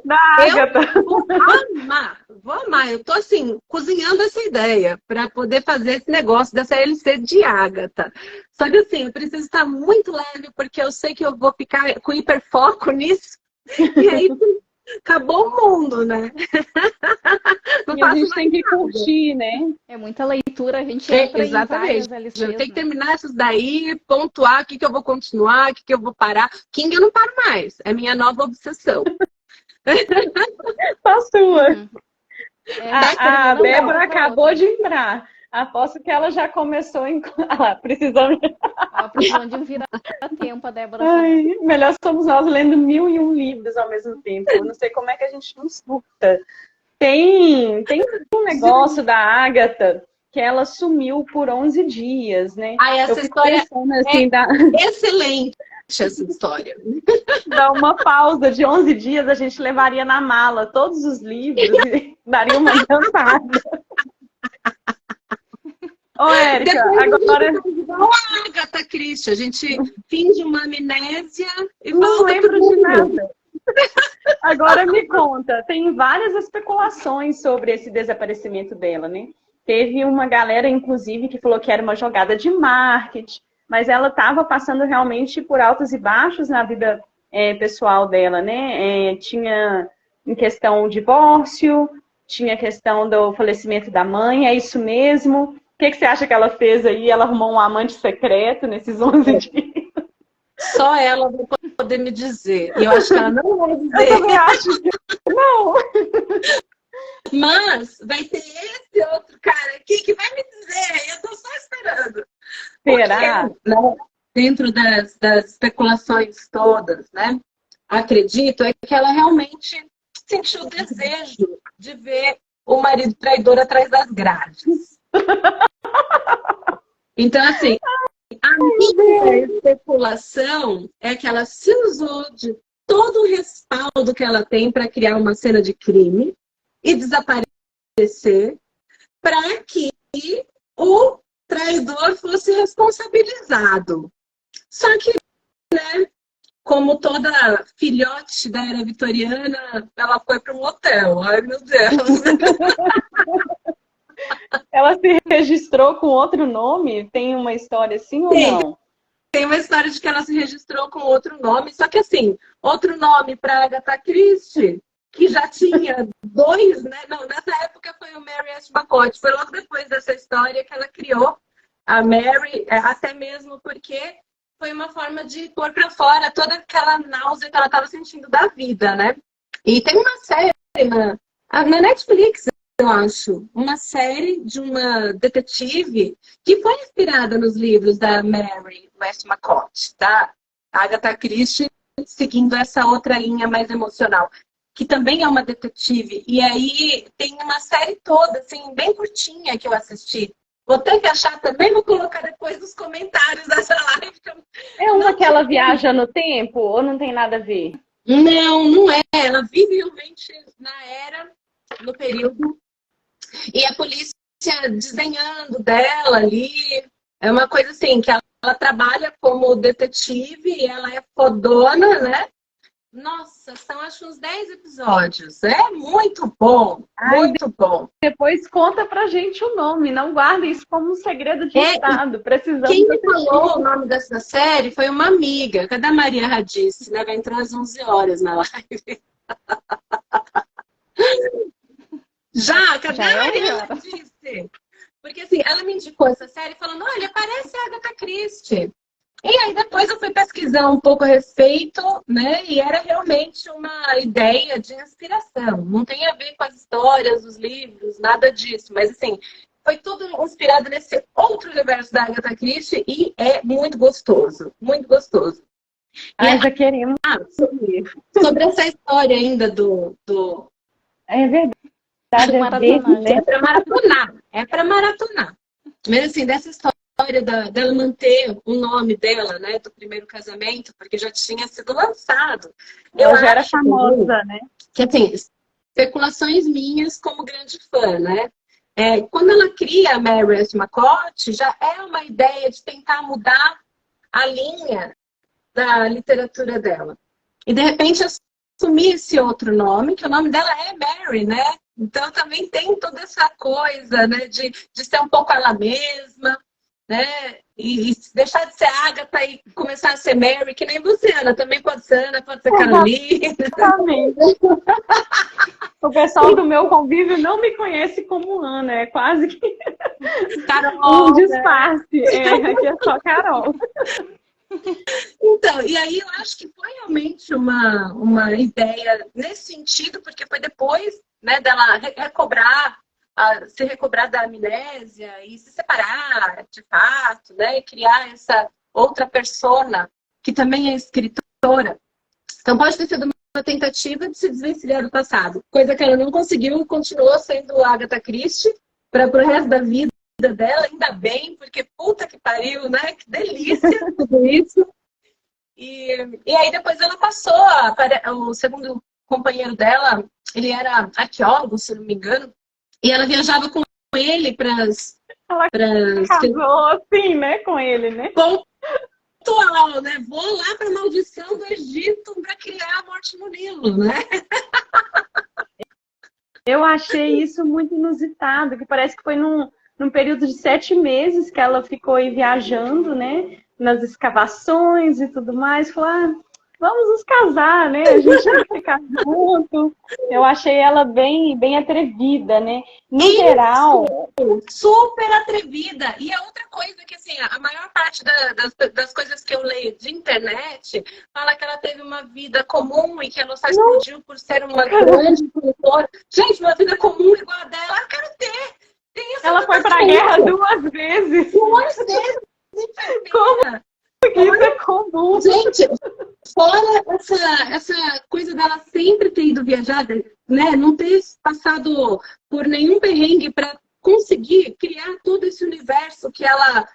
da Agatha. Vou amar. Eu tô assim, cozinhando essa ideia para poder fazer esse negócio dessa LC de Agatha. Só que assim, eu preciso estar muito leve porque eu sei que eu vou ficar com hiperfoco nisso. E aí acabou o mundo, né? E a gente tem que curtir, né? É muita leitura, a gente entra em várias LCs, eu tenho que terminar essas daí, pontuar o que eu vou continuar, o que eu vou parar. King eu não paro mais. É minha nova obsessão. A sua. A Débora acabou de entrar. Aposto que ela já começou precisando de um vira-tempo, a Débora. Melhor somos nós lendo 1001 livros ao mesmo tempo. Eu não sei como é que a gente não surta. Tem um negócio da Agatha que ela sumiu por 11 dias, né? Essa história assim, excelente, essa história. Dá uma pausa de 11 dias, a gente levaria na mala todos os livros e daria uma jantada. Ô, Érica, agora... Igual a Agatha Christie, a gente finge uma amnésia e não lembro de nada. Agora me conta, tem várias especulações sobre esse desaparecimento dela, né? Teve uma galera, inclusive, que falou que era uma jogada de marketing, mas ela estava passando realmente por altos e baixos na vida pessoal dela, né? Tinha em questão o divórcio, tinha a questão do falecimento da mãe, é isso mesmo? O que você acha que ela fez aí? Ela arrumou um amante secreto nesses 11 dias? Só ela vai poder me dizer. E eu acho que ela não vai dizer. Eu também acho que não. Mas vai ter esse outro cara aqui que vai me dizer. Eu tô só esperando. Será? Porque, né, dentro das especulações todas, né? Acredito, é que ela realmente sentiu o desejo de ver o marido traidor atrás das grades. Então, assim, a minha especulação é que ela se usou de todo o respaldo que ela tem para criar uma cena de crime e desaparecer para que o traidor fosse responsabilizado. Só que, né, como toda filhote da era vitoriana, ela foi para um hotel. Ai, meu Deus! Ela se registrou com outro nome? Tem uma história assim ou não? Tem uma história de que ela se registrou com outro nome, só que assim, outro nome para Agatha Christie, que já tinha dois, né? Não, nessa época foi o Mary Ashbacott, foi logo depois dessa história que ela criou a Mary, até mesmo porque foi uma forma de pôr para fora toda aquela náusea que ela estava sentindo da vida, né? E tem uma série na Netflix, eu acho, uma série de uma detetive que foi inspirada nos livros da Mary Westmacott, da Agatha Christie, seguindo essa outra linha mais emocional, que também é uma detetive. E aí tem uma série toda, assim, bem curtinha que eu assisti. Vou ter que achar também, vou colocar depois nos comentários dessa live. É uma que ela viaja no tempo ou não tem nada a ver? Não é. Ela vive realmente no período. E a polícia desdenhando dela ali. É uma coisa assim, que ela trabalha como detetive e ela é fodona, né? Nossa, são acho uns 10 episódios. É muito bom, muito bom. Depois conta pra gente o nome, não guarda isso como um segredo de Estado. Precisamos quem me falou o nome dessa série foi uma amiga, cadê a Maria Radice, né? Vai entrar às 11 horas na live. Cadê a Maria Radice? Porque assim, ela me indicou essa série falando, olha, parece a Agatha Christie. E aí depois eu fui pesquisar um pouco a respeito, né? E era realmente uma ideia de inspiração. Não tem a ver com as histórias, os livros, nada disso. Mas assim, foi tudo inspirado nesse outro universo da Agatha Christie e é muito gostoso. Muito gostoso. Já queremos. Sobre essa história ainda do... É verdade. É para maratonar. É para maratonar. Mas assim, dessa história dela manter o nome dela, né, do primeiro casamento, porque já tinha sido lançado. Ela já era famosa, né? Que assim, especulações minhas como grande fã, né? Quando ela cria a Mary Westmacott, já é uma ideia de tentar mudar a linha da literatura dela. E de repente assumir esse outro nome, que o nome dela é Mary, né? Então também tem toda essa coisa, né, de ser um pouco ela mesma, né? E deixar de ser Agatha e começar a ser Mary, que nem você, Ana. Também pode ser Ana, pode ser Carolina. Exatamente. O pessoal do meu convívio não me conhece como Ana, é quase que Carol, um disfarce. Aqui é só Carol. Então, e aí eu acho que foi realmente uma ideia nesse sentido, porque foi depois, né, dela se recobrar da amnésia e se separar, de fato, né? E criar essa outra persona, que também é escritora. Então pode ter sido uma tentativa de se desvencilhar do passado. Coisa que ela não conseguiu, continuou sendo Agatha Christie para o resto da vida dela, ainda bem, porque puta que pariu, né? Que delícia tudo isso. E aí depois ela passou, o segundo companheiro dela, ele era arqueólogo, se não me engano, e ela viajava com ele para Ela casou assim, né, com ele, né? Pontual, né? Vou lá para a maldição do Egito para criar a morte no Nilo, né? Eu achei isso muito inusitado, que parece que foi num período de 7 meses que ela ficou aí viajando, né? Nas escavações e tudo mais. Falou, vamos nos casar, né? A gente vai ficar junto. Eu achei ela bem atrevida, né? No geral... Super atrevida. E a outra coisa que, assim, a maior parte das coisas que eu leio de internet fala que ela teve uma vida comum e que ela só explodiu por ser uma grande escritora. Gente, uma vida comum igual a dela, eu quero ter. Ela foi para a guerra 2 vezes. 2 vezes. enfermeira. Porque isso é comum. Gente, fora essa coisa dela sempre ter ido viajar, né? Não ter passado por nenhum perrengue para conseguir criar todo esse universo que ela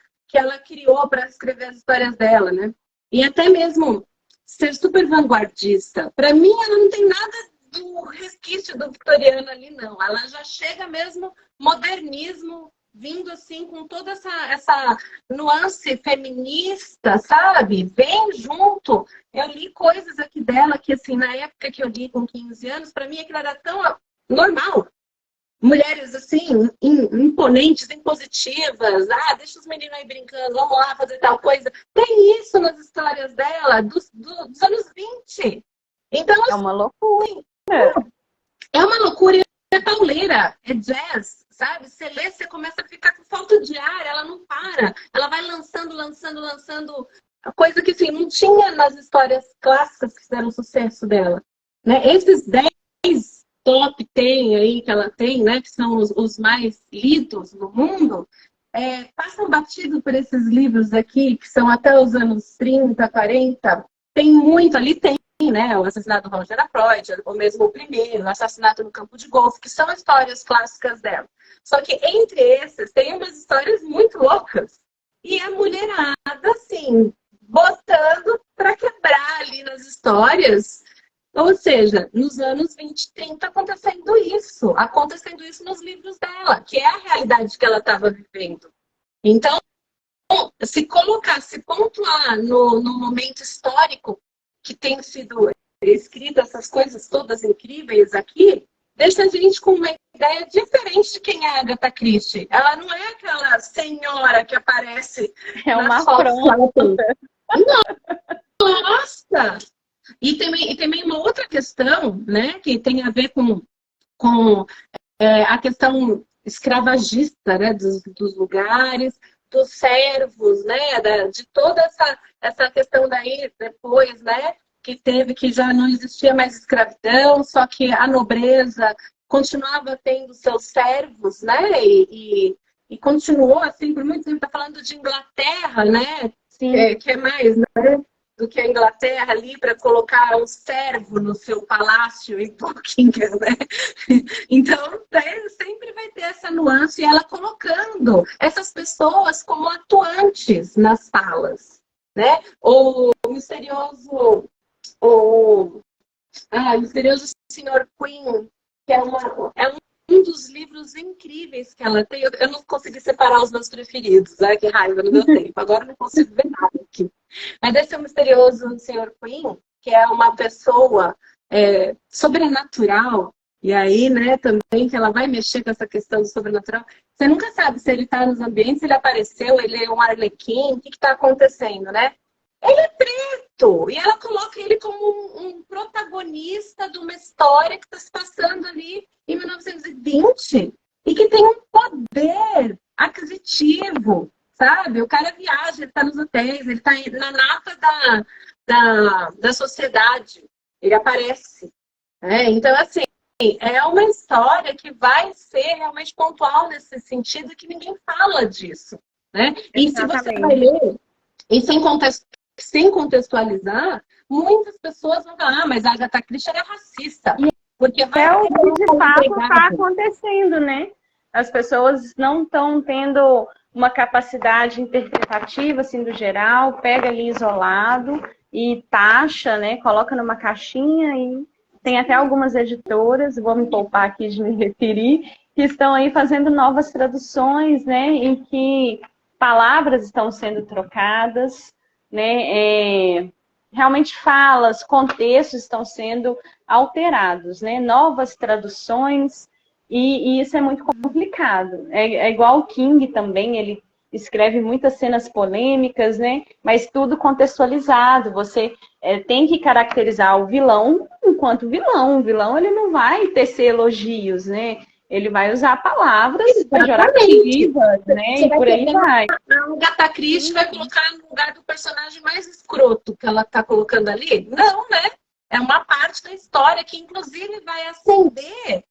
criou para escrever as histórias dela, né? E até mesmo ser super vanguardista. Para mim, ela não tem nada do resquício do vitoriano ali, não. Ela já chega mesmo modernismo, vindo assim com toda essa nuance feminista, sabe? Bem junto. Eu li coisas aqui dela que, assim, na época que eu li com 15 anos, para mim aquilo era tão normal. Mulheres, assim, imponentes, impositivas. Ah, deixa os meninos aí brincando, vamos lá fazer tal coisa. Tem isso nas histórias dela, dos anos 20. Então, É uma loucura. é uma loucura, é pauleira, é jazz, sabe? Você lê, você começa a ficar com falta de ar, ela não para. Ela vai lançando coisa que, assim, não tinha nas histórias clássicas que fizeram sucesso dela. Né? Esses 10 top 10 aí que ela tem, né? Que são os mais lidos no mundo, passam batido por esses livros aqui, que são até os anos 30, 40. Tem muito, ali tem, né? O assassinato do Roger Freud, ou mesmo o primeiro, o assassinato no campo de golfe, que são histórias clássicas dela. Só que entre esses, tem umas histórias muito loucas. E a mulherada, assim, botando para quebrar ali nas histórias. Ou seja, nos anos 20, 30, acontecendo isso nos livros dela, que é a realidade que ela estava vivendo. Então, se colocar, se pontuar no momento histórico que tem sido escrito essas coisas todas incríveis aqui, deixa a gente com uma ideia diferente de quem é a Agatha Christie. Ela não é aquela senhora que aparece uma pronta. Nossa! E também uma outra questão, né, que tem a ver com a questão escravagista, né, dos lugares, dos servos, né, de toda essa questão daí depois, né, que já não existia mais escravidão, só que a nobreza continuava tendo seus servos, né, e continuou assim por muito tempo. Tá falando de Inglaterra, né, que é mais, né, do que a Inglaterra ali para colocar um servo no seu palácio em Buckingham, né? Então, sempre vai ter essa nuance e ela colocando essas pessoas como atuantes nas salas, né? O misterioso Sr. Queen, que é um dos livros incríveis que ela tem. Eu não consegui separar os meus preferidos, né? Que raiva, não deu tempo. Agora não consigo ver nada aqui. Mas esse é o misterioso Sr. Queen, que é uma pessoa sobrenatural. E aí, né, também que ela vai mexer com essa questão do sobrenatural. Você nunca sabe se ele está nos ambientes, se ele apareceu, ele é um arlequim, o que está acontecendo, né? Ele é preto! E ela coloca ele como um protagonista de uma história que está se passando ali em 1920 e que tem um poder aquisitivo, sabe? O cara viaja, ele está nos hotéis, ele está na nata da sociedade, ele aparece. Então, assim, é uma história que vai ser realmente pontual nesse sentido que ninguém fala disso, né? E se você vai ler, e sem contextualizar, muitas pessoas vão falar, mas a Agatha Christie era racista. Porque o que de fato está acontecendo, né? As pessoas não estão tendo uma capacidade interpretativa, assim, do geral, pega ali isolado e taxa, né? Coloca numa caixinha e tem até algumas editoras, vou me poupar aqui de me referir, que estão aí fazendo novas traduções, né? Em que palavras estão sendo trocadas, né? Realmente falas, contextos estão sendo alterados, né? Novas traduções, e isso é muito complicado. É igual o King também, ele escreve muitas cenas polêmicas, né? Mas tudo contextualizado. Você tem que caracterizar o vilão enquanto vilão. O vilão, ele não vai tecer elogios, né? Ele vai usar palavras pejorativas, né? E por aí vai. A Agatha Christie vai colocar no lugar do personagem mais escroto que ela está colocando ali? Não, né? É uma parte da história que, inclusive, vai acender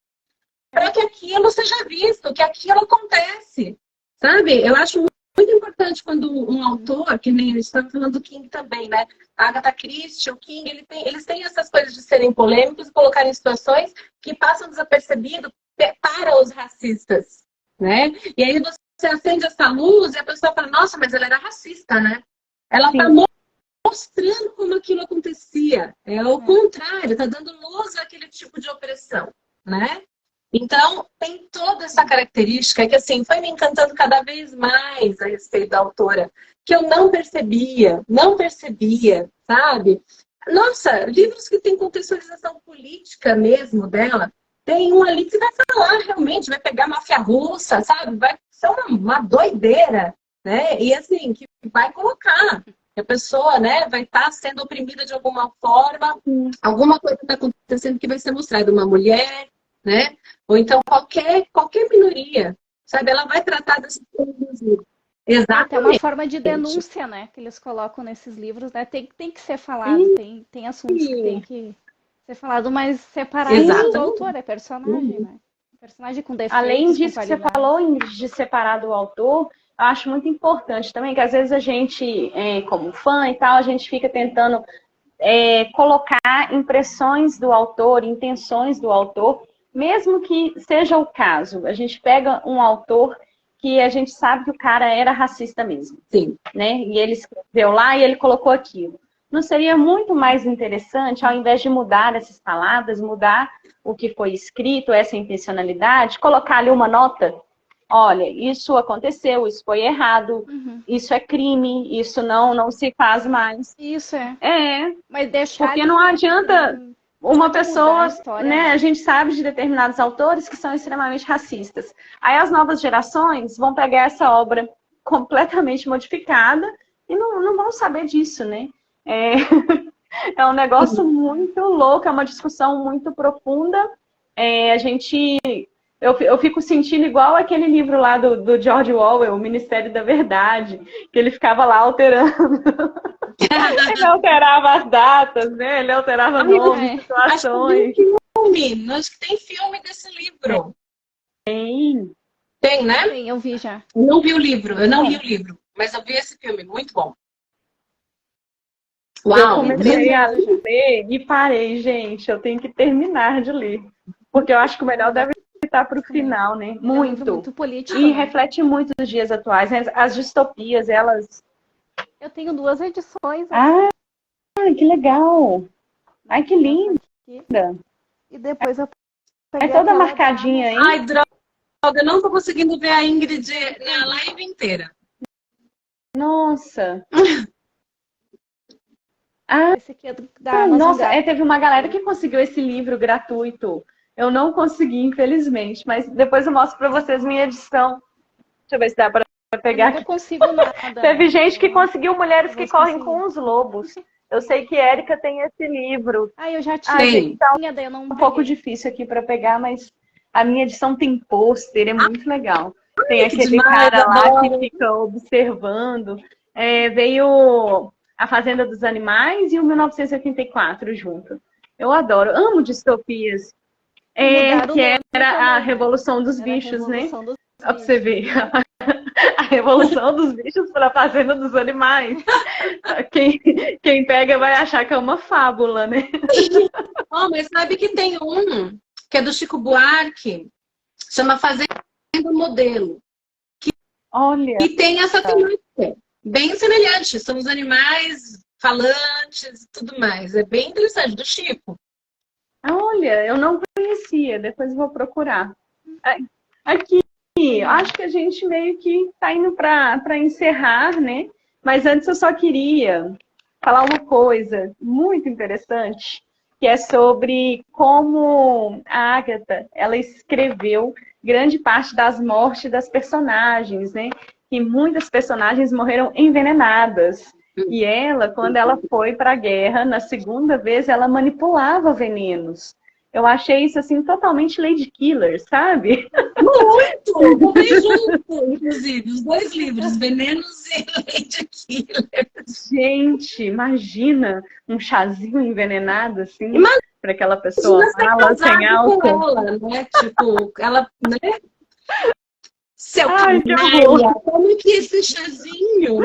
para que aquilo seja visto, que aquilo acontece. Sabe? Eu acho muito importante importante quando um autor, que nem estamos falando do King também, né? A Agatha Christie, o King, eles têm essas coisas de serem polêmicos e colocarem situações que passam desapercebido para os racistas, né? E aí você acende essa luz e a pessoa fala, nossa, mas ela era racista, né? Ela está mostrando como aquilo acontecia. É o contrário, está dando luz àquele tipo de opressão, né? Então, tem toda essa característica que, assim, foi me encantando cada vez mais a respeito da autora, que eu não percebia, sabe? Nossa, livros que têm contextualização política mesmo dela, tem um ali que vai falar realmente, vai pegar máfia russa, sabe? Vai ser uma doideira, né? E, assim, que vai colocar. A pessoa, né, vai estar sendo oprimida de alguma forma, alguma coisa está acontecendo que vai ser mostrada. Uma mulher, né? Ou então qualquer minoria, sabe? Ela vai tratar dessas coisas. Exatamente. É uma forma de denúncia, né? Que eles colocam nesses livros, né? Tem que ser falado, tem assuntos que tem que ser falado, mas separado do autor, é personagem, né? Personagem com defeitos, além disso que você falou, Ingrid, de separar do autor, eu acho muito importante também, que às vezes a gente, como fã e tal, a gente fica tentando colocar impressões do autor, intenções do autor, mesmo que seja o caso. A gente pega um autor que a gente sabe que o cara era racista mesmo. Sim. Né? E ele escreveu lá e ele colocou aquilo. Não seria muito mais interessante, ao invés de mudar essas palavras, mudar o que foi escrito, essa intencionalidade, colocar ali uma nota? Olha, isso aconteceu, isso foi errado, isso é crime, isso não se faz mais. Isso é. Mas deixar porque não adianta uma pessoa, história, né? A gente sabe de determinados autores que são extremamente racistas. Aí as novas gerações vão pegar essa obra completamente modificada e não vão saber disso, né? É um negócio muito louco, é uma discussão muito profunda. Eu fico sentindo igual aquele livro lá do George Orwell, O Ministério da Verdade, que ele ficava lá alterando. Ele alterava as datas, né? Ele alterava nomes, situações. Acho que tem filme desse livro. Tem. Tem, né? Sim, eu vi já. Eu não li o livro, mas eu vi esse filme, muito bom. Uau, eu comecei a ler e parei, gente. Eu tenho que terminar de ler. Porque eu acho que o melhor deve estar para o final, né? Muito político. E reflete muito os dias atuais. As distopias, elas... Eu tenho 2 edições. Que legal. Ai, que linda. E depois eu peguei toda marcadinha aí. Ai, droga, eu não tô conseguindo ver a Ingrid na live inteira. Nossa. Esse aqui é da nossa, teve uma galera que conseguiu esse livro gratuito. Eu não consegui, infelizmente, mas depois eu mostro para vocês minha edição. Deixa eu ver se dá para pegar. Eu não consigo nada. Teve gente que conseguiu Mulheres que Correm com os Lobos. Eu sei que Érica tem esse livro. Eu já tinha. Tá um pouco difícil aqui para pegar, mas a minha edição tem pôster, é muito legal. Tem aquele cara lá que fica observando. Veio A Fazenda dos Animais e o 1984 junto. Eu adoro, amo distopias. Que era a Revolução dos Bichos, né? Pra você ver. A Revolução dos Bichos para a Fazenda dos Animais. Quem pega vai achar que é uma fábula, né? Mas sabe que tem um que é do Chico Buarque, chama Fazenda Modelo. Olha. E tem essa temática bem semelhante. São os animais falantes e tudo mais. É bem interessante, do Chico. Olha, eu não conhecia, depois vou procurar. Aqui, acho que a gente meio que está indo para encerrar, né? Mas antes eu só queria falar uma coisa muito interessante, que é sobre como a Agatha, ela escreveu grande parte das mortes das personagens, né? E muitas personagens morreram envenenadas. E ela, quando ela foi para a guerra, na segunda vez, ela manipulava venenos. Eu achei isso, assim, totalmente Lady Killer, sabe? Muito! Eu vi junto, inclusive, os 2 livros, Venenos e Lady Killer. Gente, imagina um chazinho envenenado, assim, para aquela pessoa mala, sem álcool. Ela, né? Tipo, ela, né? Seu Ai, que canalha, horror. como que esse chazinho?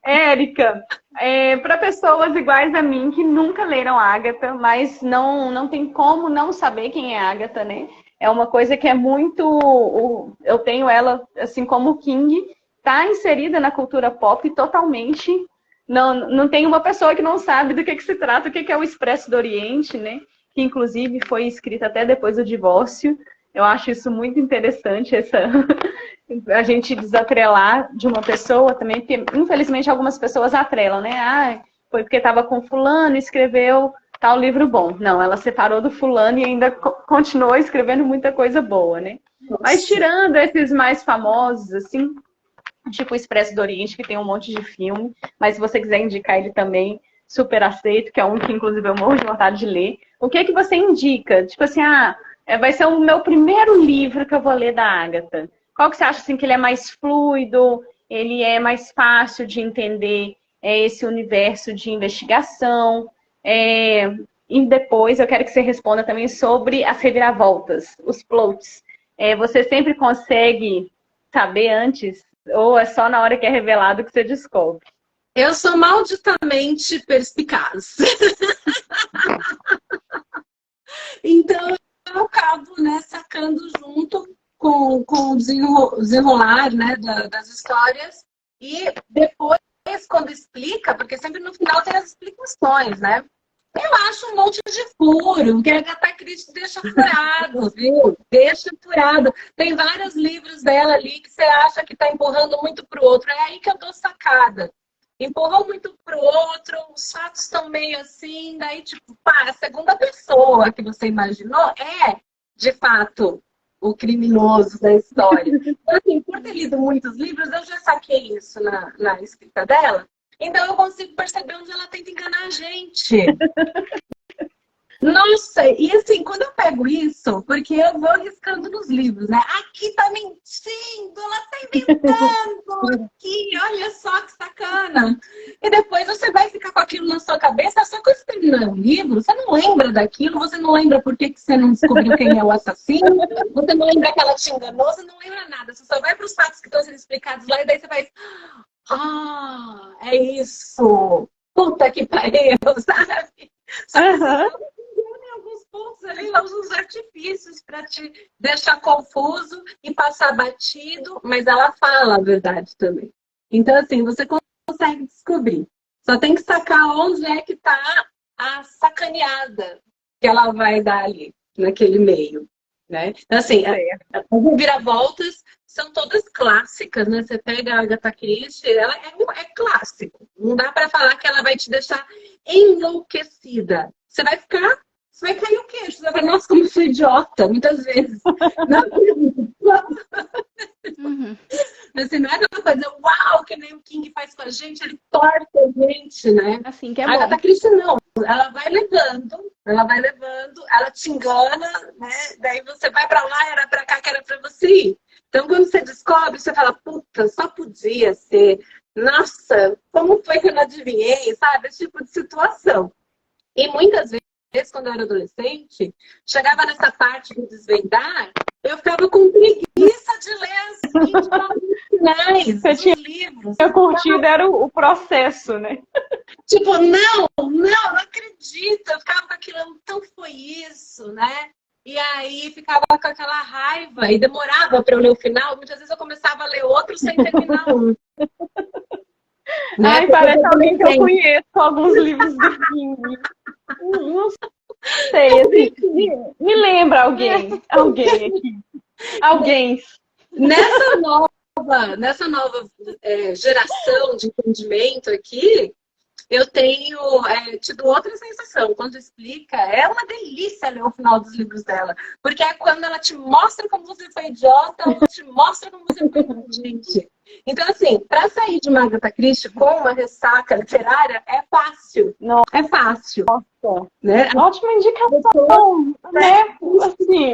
Érica, para pessoas iguais a mim que nunca leram Agatha, mas não tem como não saber quem é Agatha, né? É uma coisa que é muito. Eu tenho ela, assim como o King, tá inserida na cultura pop totalmente. Não tem uma pessoa que não sabe do que se trata, o que é o Expresso do Oriente, né? Que inclusive foi escrita até depois do divórcio. Eu acho isso muito interessante, a gente desatrelar de uma pessoa também, porque infelizmente algumas pessoas atrelam, né? Ah, foi porque estava com fulano e escreveu tal livro bom. Não, ela separou do fulano e ainda continuou escrevendo muita coisa boa, né? Mas Nossa. tirando esses mais famosos, assim, tipo o Expresso do Oriente, que tem um monte de filme, mas se você quiser indicar ele também, super aceito, que é um que inclusive eu morro de vontade de ler. O que você indica? Tipo assim, vai ser o meu primeiro livro que eu vou ler da Agatha. Qual que você acha assim, que ele é mais fluido, ele é mais fácil de entender esse universo de investigação? E depois eu quero que você responda também sobre as reviravoltas, os plots. Você sempre consegue saber antes? Ou é só na hora que é revelado que você descobre? Eu sou malditamente perspicaz. Então, eu acabo, né, sacando junto com o desenrolar, né, das histórias. E depois, quando explica, porque sempre no final tem as explicações, né? Eu acho um monte de furo, que a Agatha Christie deixa furado, viu? Deixa furado. Tem vários livros dela ali que você acha que está empurrando muito para o outro. É aí que eu dou sacada. Empurrou muito para o outro, os fatos estão meio assim, daí, tipo, pá, a segunda pessoa que você imaginou é, de fato, o criminoso da história. Então, assim, por ter lido muitos livros, eu já saquei isso na escrita dela. Então eu consigo perceber onde ela tenta enganar a gente. Nossa, e assim, quando eu pego isso, porque eu vou riscando nos livros, né? Aqui tá mentindo, ela tá inventando aqui, olha só que sacana. E depois você vai ficar com aquilo na sua cabeça, só que você terminar o livro, você não lembra daquilo, você não lembra por que você não descobriu quem é o assassino, você não lembra que ela te enganou, você não lembra nada, você só vai para os fatos que estão sendo explicados lá e daí você vai... Ah, é isso! Puta que pariu, sabe? Só que tem alguns pontos ali, uns artifícios para te deixar confuso e passar batido, mas ela fala a verdade também. Então, assim, você consegue descobrir. Só tem que sacar onde é que tá a sacaneada que ela vai dar ali, naquele meio. Né? Então, assim, as reviravoltas são todas clássicas, né? Você pega a Agatha Christie, ela é clássico. Não dá para falar que ela vai te deixar enlouquecida. Você vai cair o queixo. Você vai falar, nossa, como eu sou idiota, muitas vezes. Uhum. Assim, não é aquela coisa, uau, que nem o King faz com a gente, ele torta a gente, né? Assim que é A bom. Agatha Christie não. Ela vai levando, ela te engana, né? Daí você vai pra lá, era pra cá, que era pra você ir. Então, quando você descobre, você fala, puta, só podia ser. Nossa, como foi que eu não adivinhei, sabe? Esse tipo de situação. E muitas vezes, quando eu era adolescente, chegava nessa parte do desvendar, eu ficava com preguiça de ler as 20 páginas finais dos livros. Eu curtido era o processo, né? Tipo, não acredito. Eu ficava com aquilo, então foi isso, né? E aí ficava com aquela raiva e demorava para eu ler o final. Muitas vezes eu começava a ler outro sem terminar um. Né? Ai, parece alguém que eu conheço com alguns livros do King. Não sei, assim, me lembra alguém aqui. Alguém. Nessa nova geração de entendimento aqui, eu tenho tido outra sensação. Quando explica, é uma delícia ler o final dos livros dela. Porque é quando ela te mostra como você foi idiota, ela te mostra como você foi inteligente. Então, assim, para sair de uma Agatha Christie com uma ressaca literária, é fácil. Não. É fácil. Nossa. Né? Ótima indicação, né? Assim.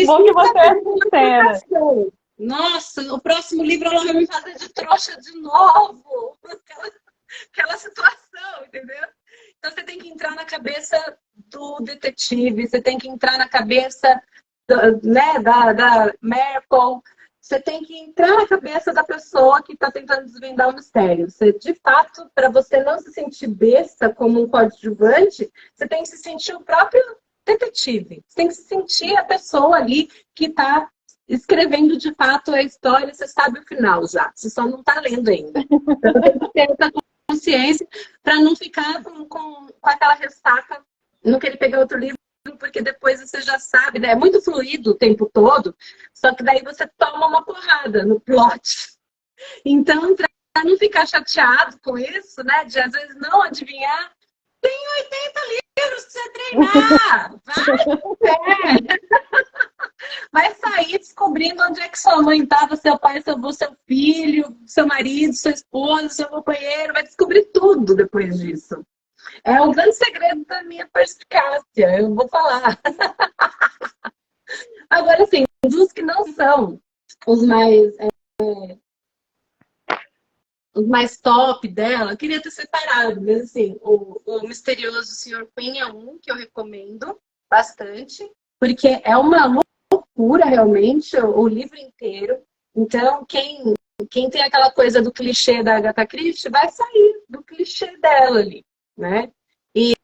Bom que você é sincera. Nossa, o próximo livro ela vai me fazer de trouxa de novo. Aquela situação, entendeu? Então você tem que entrar na cabeça do detetive, você tem que entrar na cabeça né, da Merkel, você tem que entrar na cabeça da pessoa que está tentando desvendar o mistério. Você, de fato, para você não se sentir besta como um coadjuvante, você tem que se sentir o próprio detetive. Você tem que se sentir a pessoa ali que está escrevendo de fato a história, você sabe o final já. Você só não está lendo ainda. Então, tem que ter essa consciência para não ficar com aquela ressaca no que ele pegar outro livro, porque depois você já sabe, né? É muito fluido o tempo todo, só que daí você toma uma porrada no plot. Então, para não ficar chateado com isso, né? De às vezes não adivinhar, tem 80 livros para você treinar! Vai! Vai sair descobrindo onde é que sua mãe estava, seu pai, seu avô, seu filho, seu marido, sua esposa, seu companheiro, vai descobrir tudo depois disso. É o grande segredo da minha perspicácia, eu vou falar. Agora, assim, dos que não são os mais top dela, eu queria ter separado, mas assim, o Misterioso Sr. Queen é um que eu recomendo bastante, porque é uma loucura realmente o livro inteiro. Então, quem tem aquela coisa do clichê da Agatha Christie vai sair do clichê dela ali, né? E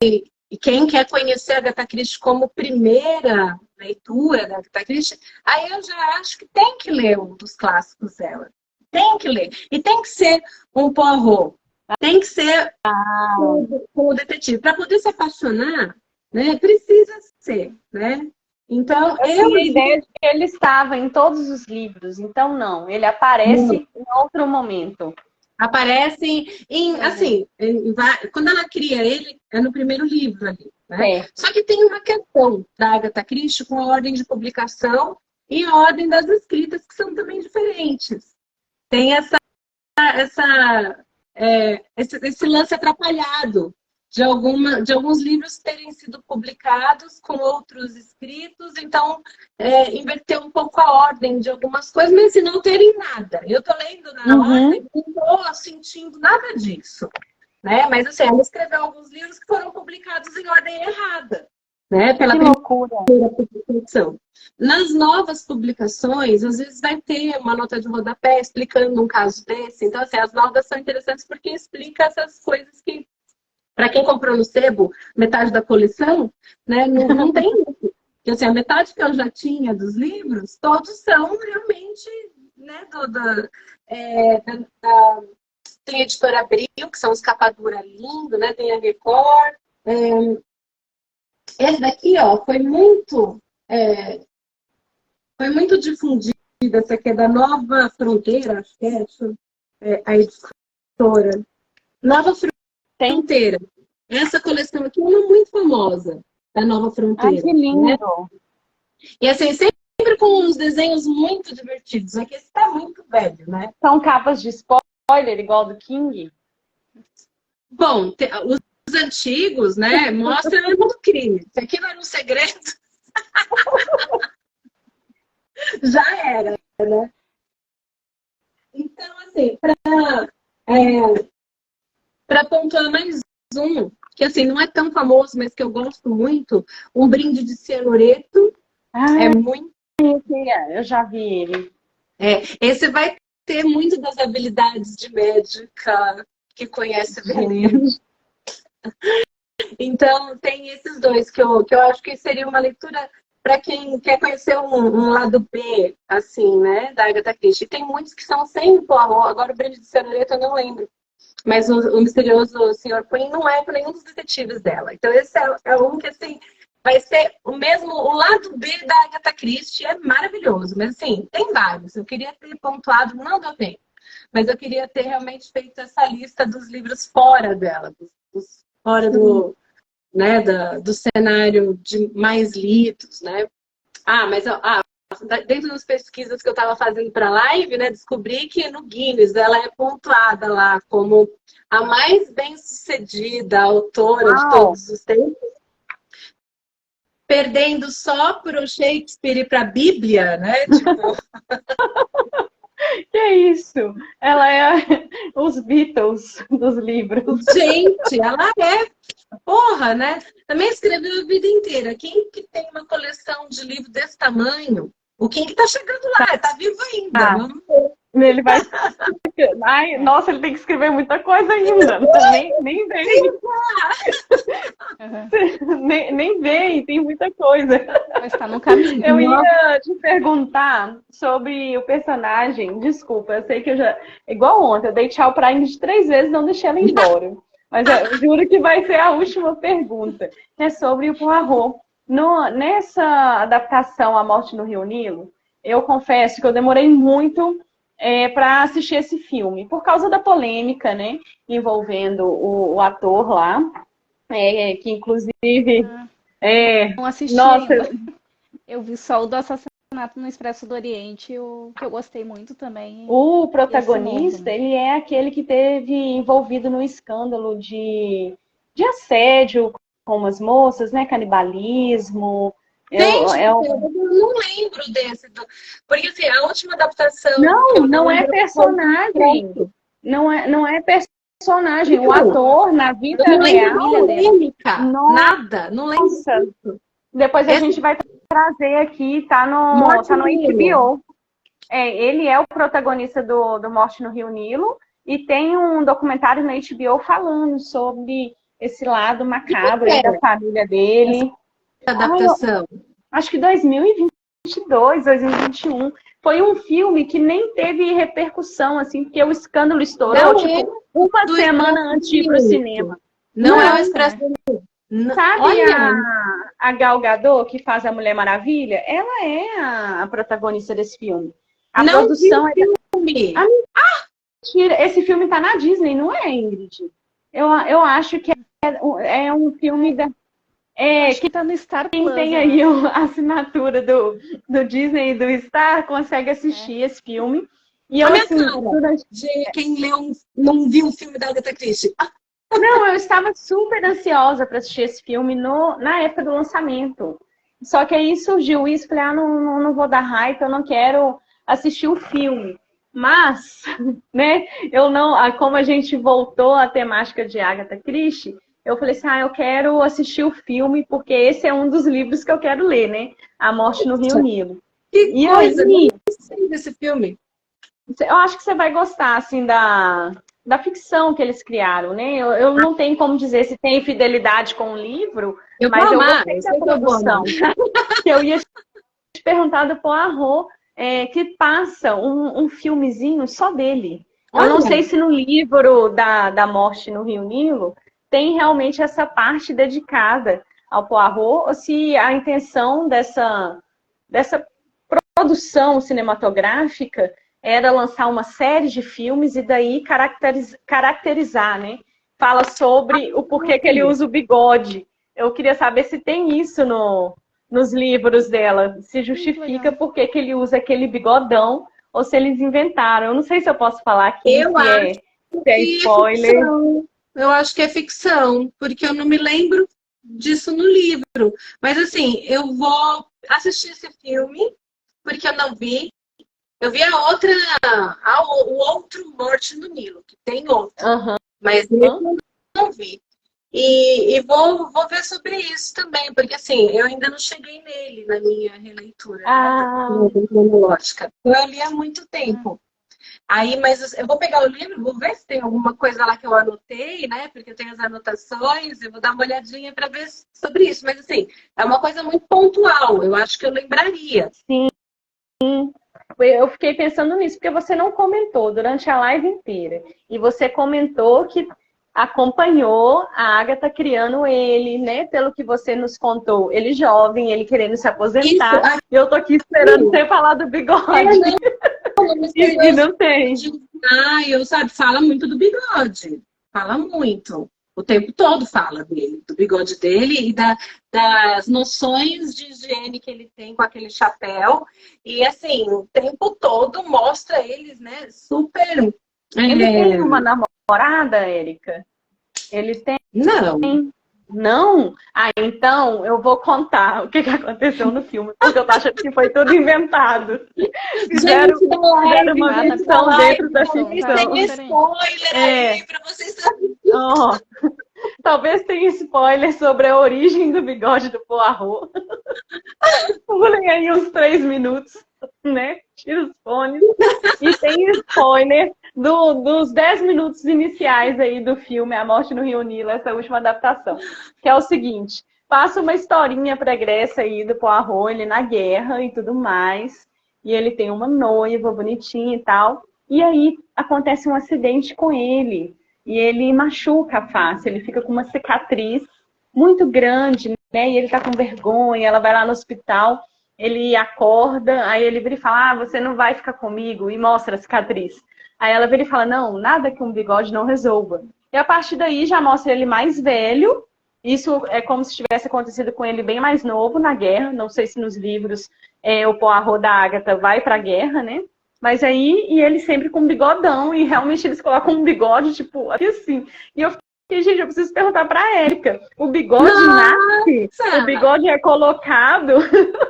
quem quer conhecer a Agatha Christie como primeira leitura da Agatha Christie, aí eu já acho que tem que ler um dos clássicos dela. Tem que ler. E tem que ser um Poirot. Tem que ser um detetive. Para poder se apaixonar, né, precisa ser, né? Então, eu tinha a ideia de que ele estava em todos os livros. Então, não. Ele aparece em outro momento. Aparece assim, quando ela cria ele, é no primeiro livro ali, né? Só que tem uma questão da Agatha Christie com a ordem de publicação e a ordem das escritas, que são também diferentes. Tem esse lance atrapalhado de alguns livros terem sido publicados com outros escritos, então inverter um pouco a ordem de algumas coisas, mas se não terem nada. Eu estou lendo na ordem, não estou sentindo nada disso, né? Mas assim, ela escreveu alguns livros que foram publicados em ordem errada, né? Pela primeira publicação. Nas novas publicações, às vezes vai ter uma nota de rodapé explicando um caso desse. Então, assim, as novas são interessantes porque explica essas coisas que, para quem comprou no sebo metade da coleção, né, não tem isso. Porque, assim, a metade que eu já tinha dos livros, todos são realmente, né, tem a Editora Abril, que são os capa-dura lindo, né, tem a Record. Esse daqui, ó, foi muito difundido. Essa aqui é da Nova Fronteira, acho que a editora. Nova Fronteira. Essa coleção aqui é uma muito famosa, da Nova Fronteira. Ai, que lindo! Né? E assim, sempre com uns desenhos muito divertidos. Aqui está muito velho, né? São capas de spoiler, igual do King? Bom, os antigos, né, mostram o mundo do crime. Se aquilo era um segredo, já era, né? Então, assim, para pontuar mais um, que assim, não é tão famoso, mas que eu gosto muito, Um Brinde de Cianureto. É muito... Eu já vi ele. Esse vai ter muito das habilidades de médica que conhece veneno. Então, tem esses dois que eu acho que seria uma leitura para quem quer conhecer um lado B, assim, né, da Agatha Christie. Tem muitos que são sem o Poirot. Agora, o Brinde de Cianureto eu não lembro. Mas o Misterioso Sr. Queen não é com nenhum dos detetives dela. Então, esse é um que, assim, vai ser o lado B da Agatha Christie. É maravilhoso. Mas, assim, tem vários. Eu queria ter pontuado, não deu tempo. Mas eu queria ter realmente feito essa lista dos livros fora dela. Fora do cenário de mais lidos, né? Dentro das pesquisas que eu estava fazendo para a live, né, descobri que no Guinness ela é pontuada lá como a mais bem-sucedida autora de todos os tempos, perdendo só para o Shakespeare e para a Bíblia, né? Tipo... Que é isso? Ela é os Beatles dos livros. Gente, ela é porra, né? Também escreveu a vida inteira. Quem que tem uma coleção de livros desse tamanho? O Kim que tá chegando lá, tá vivo ainda. Ah. Ele vai. Ai, nossa, ele tem que escrever muita coisa ainda. Nem vem. Nem vem, tem muita coisa. Mas tá no caminho. Eu ia te perguntar sobre o personagem. Desculpa, eu sei que eu já. Igual ontem, eu dei tchau pra Ingrid 3 vezes, não deixei ela embora. Mas eu juro que vai ser a última pergunta. É sobre o Poirot. Nessa adaptação A Morte no Rio Nilo, eu confesso que eu demorei muito para assistir esse filme, por causa da polêmica, né, envolvendo o ator lá, que inclusive... não assisti nossa, ainda. Eu vi só o do Assassinato no Expresso do Oriente, que eu gostei muito também. O protagonista, ele é aquele que teve envolvido no escândalo de assédio com umas moças, né, canibalismo... Gente, eu não lembro desse. Porque assim, a última adaptação. Não é personagem. Não é personagem. O ator, na vida real. Nada. Não lembro. Nossa. Depois a gente vai trazer aqui, tá no HBO. Ele é o protagonista do Morte no Rio Nilo. E tem um documentário na HBO falando sobre esse lado macabro da família dele. Adaptação? Acho que 2022, 2021. Foi um filme que nem teve repercussão, assim, porque o escândalo estourou, uma semana antes de ir pro cinema. Não é o Expresso. Sabe a Gal Gadot, que faz a Mulher Maravilha? Ela é a protagonista desse filme. A produção é filme. Esse filme tá na Disney, não é, Ingrid? Eu acho que é um filme da... que tá no Star Plus. Quem tem aí a assinatura do Disney e do Star consegue assistir esse filme. E eu, assim, quem não viu o filme da Agatha Christie. Não, eu estava super ansiosa para assistir esse filme na época do lançamento. Só que aí surgiu isso, falei, não vou dar hype, eu não quero assistir o filme. Mas, né, como a gente voltou à temática de Agatha Christie, eu falei assim, eu quero assistir o filme, porque esse é um dos livros que eu quero ler, né? A Morte no Rio Nilo. Que coisa, aí, não sei desse filme. Eu acho que você vai gostar, assim, da ficção que eles criaram, né? Eu não tenho como dizer se tem fidelidade com o livro, mas eu gostei da produção. Eu ia te perguntar do Poirot, que passa um filmezinho só dele. Eu não sei se no livro da Morte no Rio Nilo tem realmente essa parte dedicada ao Poirot, ou se a intenção dessa produção cinematográfica era lançar uma série de filmes e daí caracterizar, né? Fala sobre o porquê que ele usa o bigode. Eu queria saber se tem isso nos livros dela, se justifica por que ele usa aquele bigodão, ou se eles inventaram. Eu não sei se eu posso falar aqui, se é spoiler. Eu acho que é ficção, porque eu não me lembro disso no livro. Mas assim, eu vou assistir esse filme, porque eu não vi. Eu vi o outro Morte no Nilo, que tem outro. Mas eu não vi. E vou ver sobre isso também, porque assim, eu ainda não cheguei nele na minha releitura cronológica. Eu li há muito tempo. Aí, mas eu vou pegar o livro, vou ver se tem alguma coisa lá que eu anotei, né? Porque eu tenho as anotações, eu vou dar uma olhadinha para ver sobre isso. Mas assim, é uma coisa muito pontual, eu acho que eu lembraria. Sim. Eu fiquei pensando nisso, porque você não comentou durante a live inteira. E você comentou que acompanhou a Agatha criando ele, né? Pelo que você nos contou. Ele jovem, ele querendo se aposentar. E eu tô aqui esperando você falar do bigode. E não tem. Fala muito do bigode. Fala muito. O tempo todo fala dele, do bigode dele e das noções de higiene que ele tem com aquele chapéu. E assim, o tempo todo mostra eles, né? Super. Ele tem uma namorada, Érica? Ele tem? Não. Não? Ah, então eu vou contar o que aconteceu no filme, porque eu tô achando que foi tudo inventado. Fizeram uma ficção dentro da ficção. Tem spoiler aí pra vocês saberem. Oh, talvez tenha spoiler sobre a origem do bigode do Poirot. Pulem aí uns 3 minutos, né? Tira os fones. E tem spoiler dos 10 minutos iniciais aí do filme A Morte no Rio Nilo, essa última adaptação. Que é o seguinte, passa uma historinha pregressa aí do Poirot, ele na guerra e tudo mais. E ele tem uma noiva bonitinha e tal. E aí acontece um acidente com ele. E ele machuca a face, ele fica com uma cicatriz muito grande, né? E ele tá com vergonha, ela vai lá no hospital, ele acorda, aí ele vira e fala, ah, você não vai ficar comigo, e mostra a cicatriz. Aí ela vira e fala, não, nada que um bigode não resolva. E a partir daí já mostra ele mais velho, isso é como se tivesse acontecido com ele bem mais novo na guerra, não sei se nos livros o Poirot da Agatha vai pra guerra, né? Mas aí, e ele sempre com bigodão, e realmente eles colocam um bigode, tipo, assim. E eu fiquei, gente, eu preciso perguntar pra Érica. O bigode nasce? O bigode é colocado?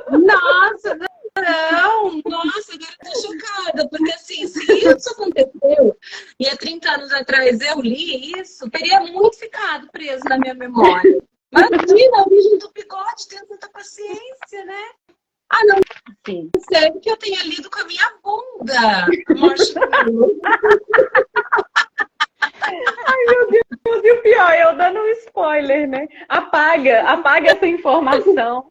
Nossa, não! Nossa, agora eu tô chocada. Porque assim, se isso aconteceu, e há 30 anos atrás eu li isso, teria muito ficado preso na minha memória. Imagina, a origem do bigode, tendo tanta paciência, né? Ah, não. Sim. Sério que eu tenha lido com a minha bunda. Ai, meu Deus, e o pior, eu dando um spoiler, né? Apaga essa informação.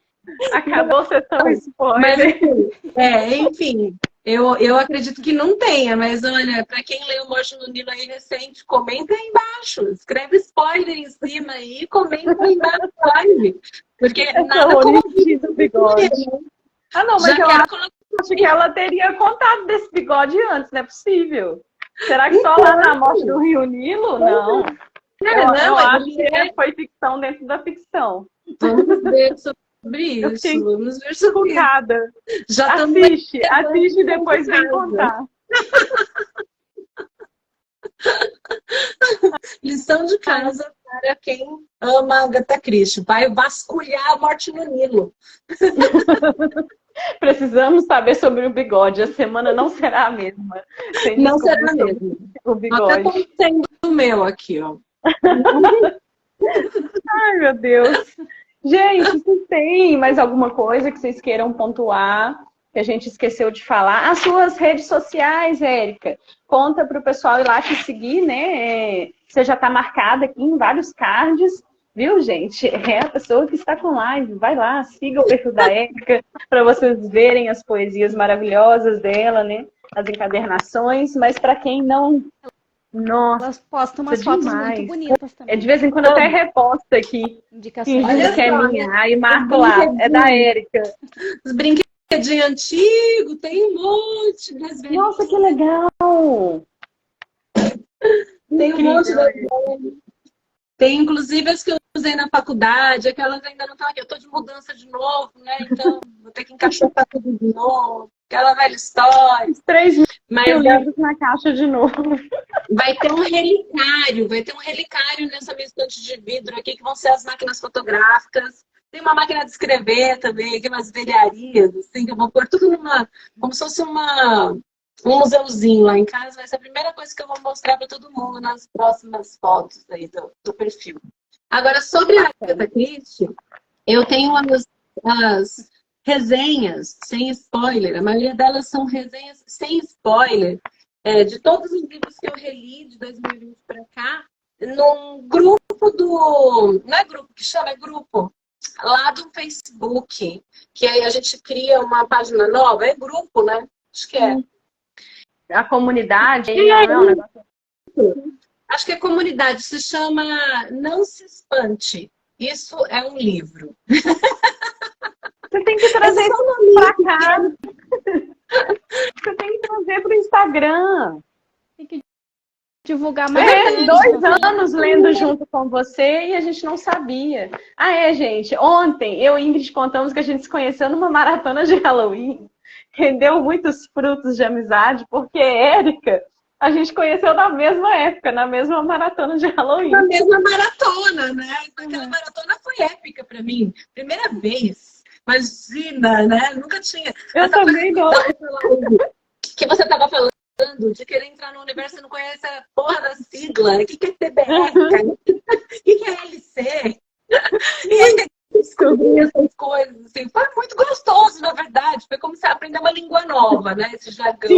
Acabou ser tão spoiler. Mas, enfim, eu acredito que não tenha, mas olha, para quem leu Morte no Nilo aí recente, comenta aí embaixo. Escreve spoiler em cima aí e comenta aí embaixo da live. Porque nada como do bigode. Ah, não, mas eu acho que ela teria contado desse bigode antes, não é possível. Será que só lá na Morte do Rio Nilo? Não. Eu acho que foi ficção dentro da ficção. Vamos ver sobre isso. Vamos ver sobre isso. Já assiste e depois vem contar. Lição de casa para quem ama a Agatha Christie. Vai vasculhar a Morte no Nilo. Precisamos saber sobre o bigode. A semana não será a mesma. Não será a mesma. O bigode. Até contendo o meu aqui, ó. Ai, meu Deus. Gente, vocês têm mais alguma coisa que vocês queiram pontuar? Que a gente esqueceu de falar. As suas redes sociais, Érica. Conta para o pessoal ir lá te seguir, né? Você já está marcada aqui em vários cards. Viu, gente? É a pessoa que está com live. Vai lá, siga o perfil da Érica para vocês verem as poesias maravilhosas dela, né? As encadernações. Mas para quem não... Nossa, elas postam umas fotos muito bonitas também. De vez em quando até reposta aqui. Indicações. Fingindo que é minha. Aí marco lá. É da Érica. Os brinquedinhos antigos, tem um monte. Nossa, que legal! Tem um monte das Tem, inclusive, as que eu usei na faculdade, aquelas ainda não estão aqui. Eu estou de mudança de novo, né? Então, vou ter que encaixotar tudo de novo. Aquela velha história. 3 mil livros na caixa de novo. Vai ter um relicário nessa minha estante de vidro aqui, que vão ser as máquinas fotográficas. Tem uma máquina de escrever também, aqui umas velharias, assim, que eu vou pôr tudo como se fosse um museuzinho lá em casa. Vai ser a primeira coisa que eu vou mostrar para todo mundo nas próximas fotos aí do perfil. Agora, sobre a Agatha Christie, eu tenho as resenhas sem spoiler. A maioria delas são resenhas sem spoiler. De todos os livros que eu reli de 2020 para cá, num grupo não é grupo que chama, é grupo lá do Facebook, que aí a gente cria uma página nova, é grupo, né? Acho que é. A comunidade? Acho que é comunidade, se chama Não Se Espante. Isso é um livro. Você tem que trazer isso pra cá. Você tem que trazer pro Instagram. Tem que divulgar mais. 2 anos lendo junto com você e a gente não sabia. Gente. Ontem eu e Ingrid contamos que a gente se conheceu numa maratona de Halloween. Rendeu muitos frutos de amizade, porque Érica, A gente conheceu na mesma época, na mesma maratona de Halloween. Na mesma maratona, né? Aquela maratona foi épica para mim. Primeira vez. Imagina, né? Nunca tinha. Eu também não. Que você estava falando de querer entrar no universo e não conhece a porra da sigla. O que é TBR, cara? O que é LC? E aí descobrir essas coisas, assim. Foi muito gostoso, na verdade. Foi como se aprender uma língua nova, né? Esse jargão.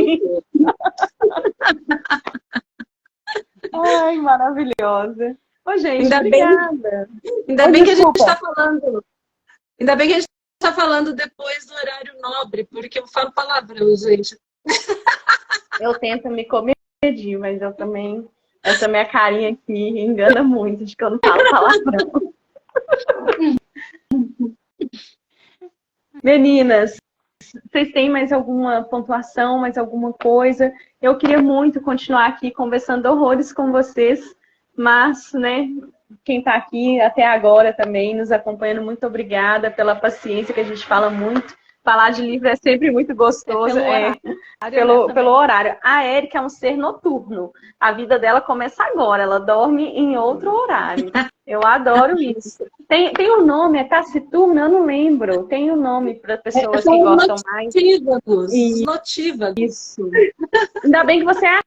Ai, maravilhosa. Ô, gente, Ainda obrigada. Ainda bem que a gente está falando. Ainda bem que a gente está falando depois do horário nobre, porque eu falo palavrão, gente. Eu tento me comedir, mas eu também. Essa minha carinha aqui engana muito de que eu não falo palavrão. Meninas, vocês têm mais alguma pontuação, mais alguma coisa? Eu queria muito continuar aqui conversando horrores com vocês, mas, né, quem está aqui até agora também nos acompanhando, muito obrigada pela paciência, que a gente fala muito. Falar de livro é sempre muito gostoso. Pelo horário. A Érica é um ser noturno. A vida dela começa agora, ela dorme em outro horário. Eu adoro isso. Tem um nome, é taciturno? Eu não lembro. Tem um nome para pessoas que gostam mais. Notívagos. Isso. Ainda bem que você é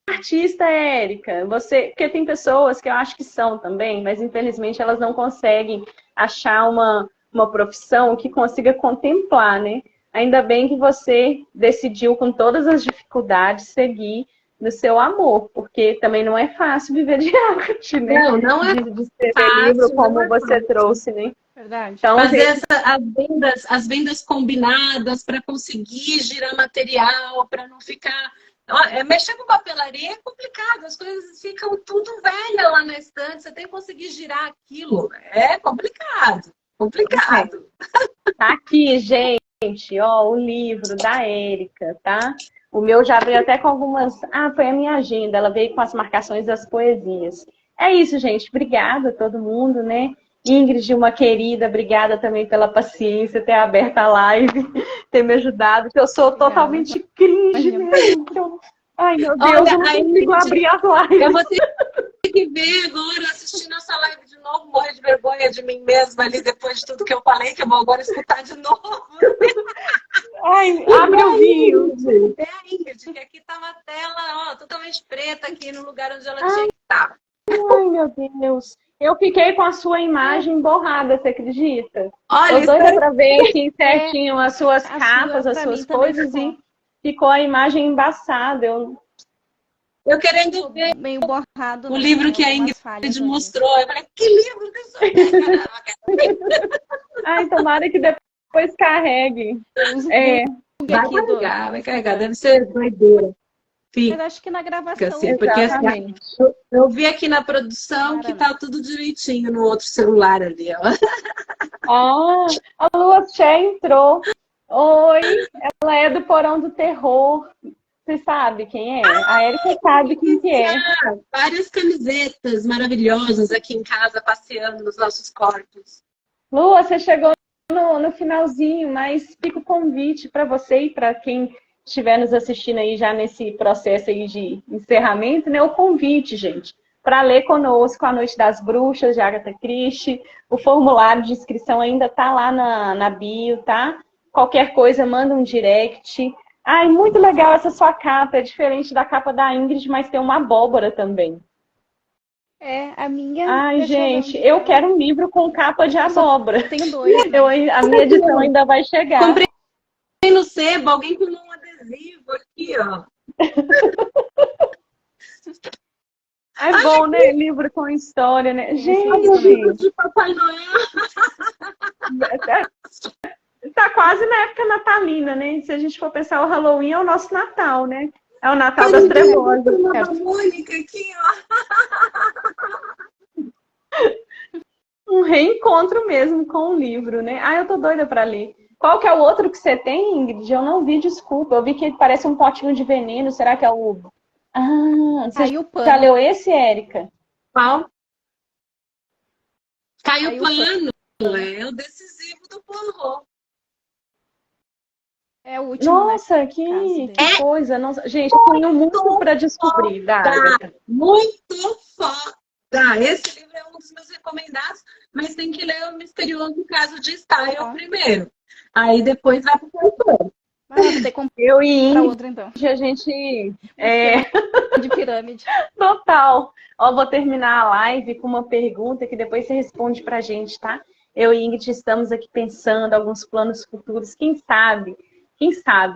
artista, Érica. Porque tem pessoas que eu acho que são também, mas infelizmente elas não conseguem achar uma profissão que consiga contemplar, né? Ainda bem que você decidiu, com todas as dificuldades, seguir no seu amor, porque também não é fácil viver de arte, né? Não é de escrever livro como você trouxe, né? Verdade. Então, fazer as vendas combinadas para conseguir girar material, para não ficar... Mexer com papelaria é complicado, as coisas ficam tudo velhas lá na estante, você tem que conseguir girar aquilo. É complicado. Complicado. Tá aqui, gente, ó, o livro da Érica, tá? O meu já veio até com algumas... foi a minha agenda, ela veio com as marcações das poesias. É isso, gente, obrigada a todo mundo, né? Ingrid, uma querida, obrigada também pela paciência, ter aberto a live, ter me ajudado, que eu sou totalmente cringe mesmo. Então... Ai, meu Deus, eu não consigo abrir as lives. Eu vou ter que ver agora, assistir nossa live de novo, morrer de vergonha de mim mesma ali, depois de tudo que eu falei, que eu vou agora escutar de novo. Ai, abre o vinho. É a Ingrid, que aqui tava a tela, ó, totalmente preta aqui no lugar onde ela tinha que estar. Ai, meu Deus. Eu fiquei com a sua imagem borrada, você acredita? Olha, eu doida pra ver aqui certinho as suas capas, as suas coisas, e ficou a imagem embaçada. Eu querendo ver meio borrado. O livro que a Ingrid mostrou. Eu falei, que livro que isso é? Ai, tomara que depois carregue. Vai carregar. Deve ser doideira. Mas acho que na gravação... Assim, porque assim, eu vi aqui na produção que tá tudo direitinho no outro celular ali, ó. A Lua Tché entrou. Oi, ela é do Porão do Terror. Você sabe quem é? A Érica sabe quem que é. Várias camisetas maravilhosas aqui em casa, passeando nos nossos corpos. Lua, você chegou no finalzinho, mas fica o convite para você e para quem estiver nos assistindo aí já nesse processo aí de encerramento, né? O convite, gente, para ler conosco A Noite das Bruxas, de Agatha Christie. O formulário de inscrição ainda tá lá na bio, tá? Qualquer coisa, manda um direct. Ai, muito legal essa sua capa. É diferente da capa da Ingrid, mas tem uma abóbora também. A minha... Ai, gente, eu quero um livro com capa de abóbora. Tenho 2. A minha edição ainda vai chegar. Comprei no sebo, alguém com um adesivo aqui, ó. É bom, né? Livro com história, né? Gente, de Papai Noel. Tá quase na época natalina, né? Se a gente for pensar, o Halloween é o nosso Natal, né? É o Natal das Trevosas. A Mônica aqui, ó. Um reencontro mesmo com o livro, né? Eu tô doida pra ler. Qual que é o outro que você tem, Ingrid? Eu não vi, desculpa. Eu vi que parece um potinho de veneno. Será que é o... Você já leu esse, Érica? Qual? Caiu o pano. É o decisivo do Poirot. É o último, né? Nossa, Caso que dele. coisa. Nossa, gente, eu tenho muito para descobrir da Agatha. Muito foda! Esse livro é um dos meus recomendados, mas tem que ler o Misterioso Caso de Style Ó. primeiro. Aí depois vai pro autor. Ah, vou ter que comprar Eu e Ingrid, outro, então. a gente De pirâmide. total. Ó, vou terminar a live com uma pergunta que depois você responde pra gente, tá? Eu e Ingrid estamos aqui pensando alguns planos futuros. Quem sabe,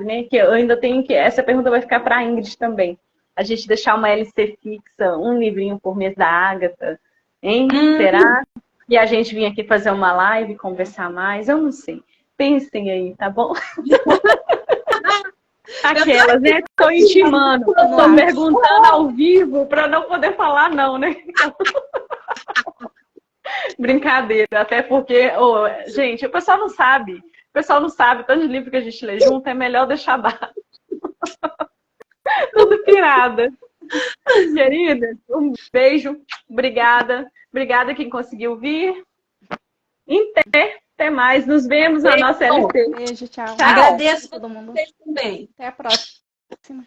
né? Que eu ainda tenho que. Essa pergunta vai ficar para a Ingrid também. A gente deixar uma LC fixa, um livrinho por mês da Agatha, hein? Será? E a gente vir aqui fazer uma live, conversar mais? Eu não sei. Pensem aí, tá bom? Aquelas, né? Estou intimando, estou perguntando ao vivo para não poder falar não, né? Brincadeira, até porque, gente, o pessoal não sabe. O pessoal não sabe, tanto de livro que a gente lê junto, é melhor deixar baixo. Tudo pirada. Querida, um beijo. Obrigada. Obrigada quem conseguiu vir. Até mais. Nos vemos na nossa LC. Beijo, tchau. Agradeço todo mundo. vocês também. Até a próxima.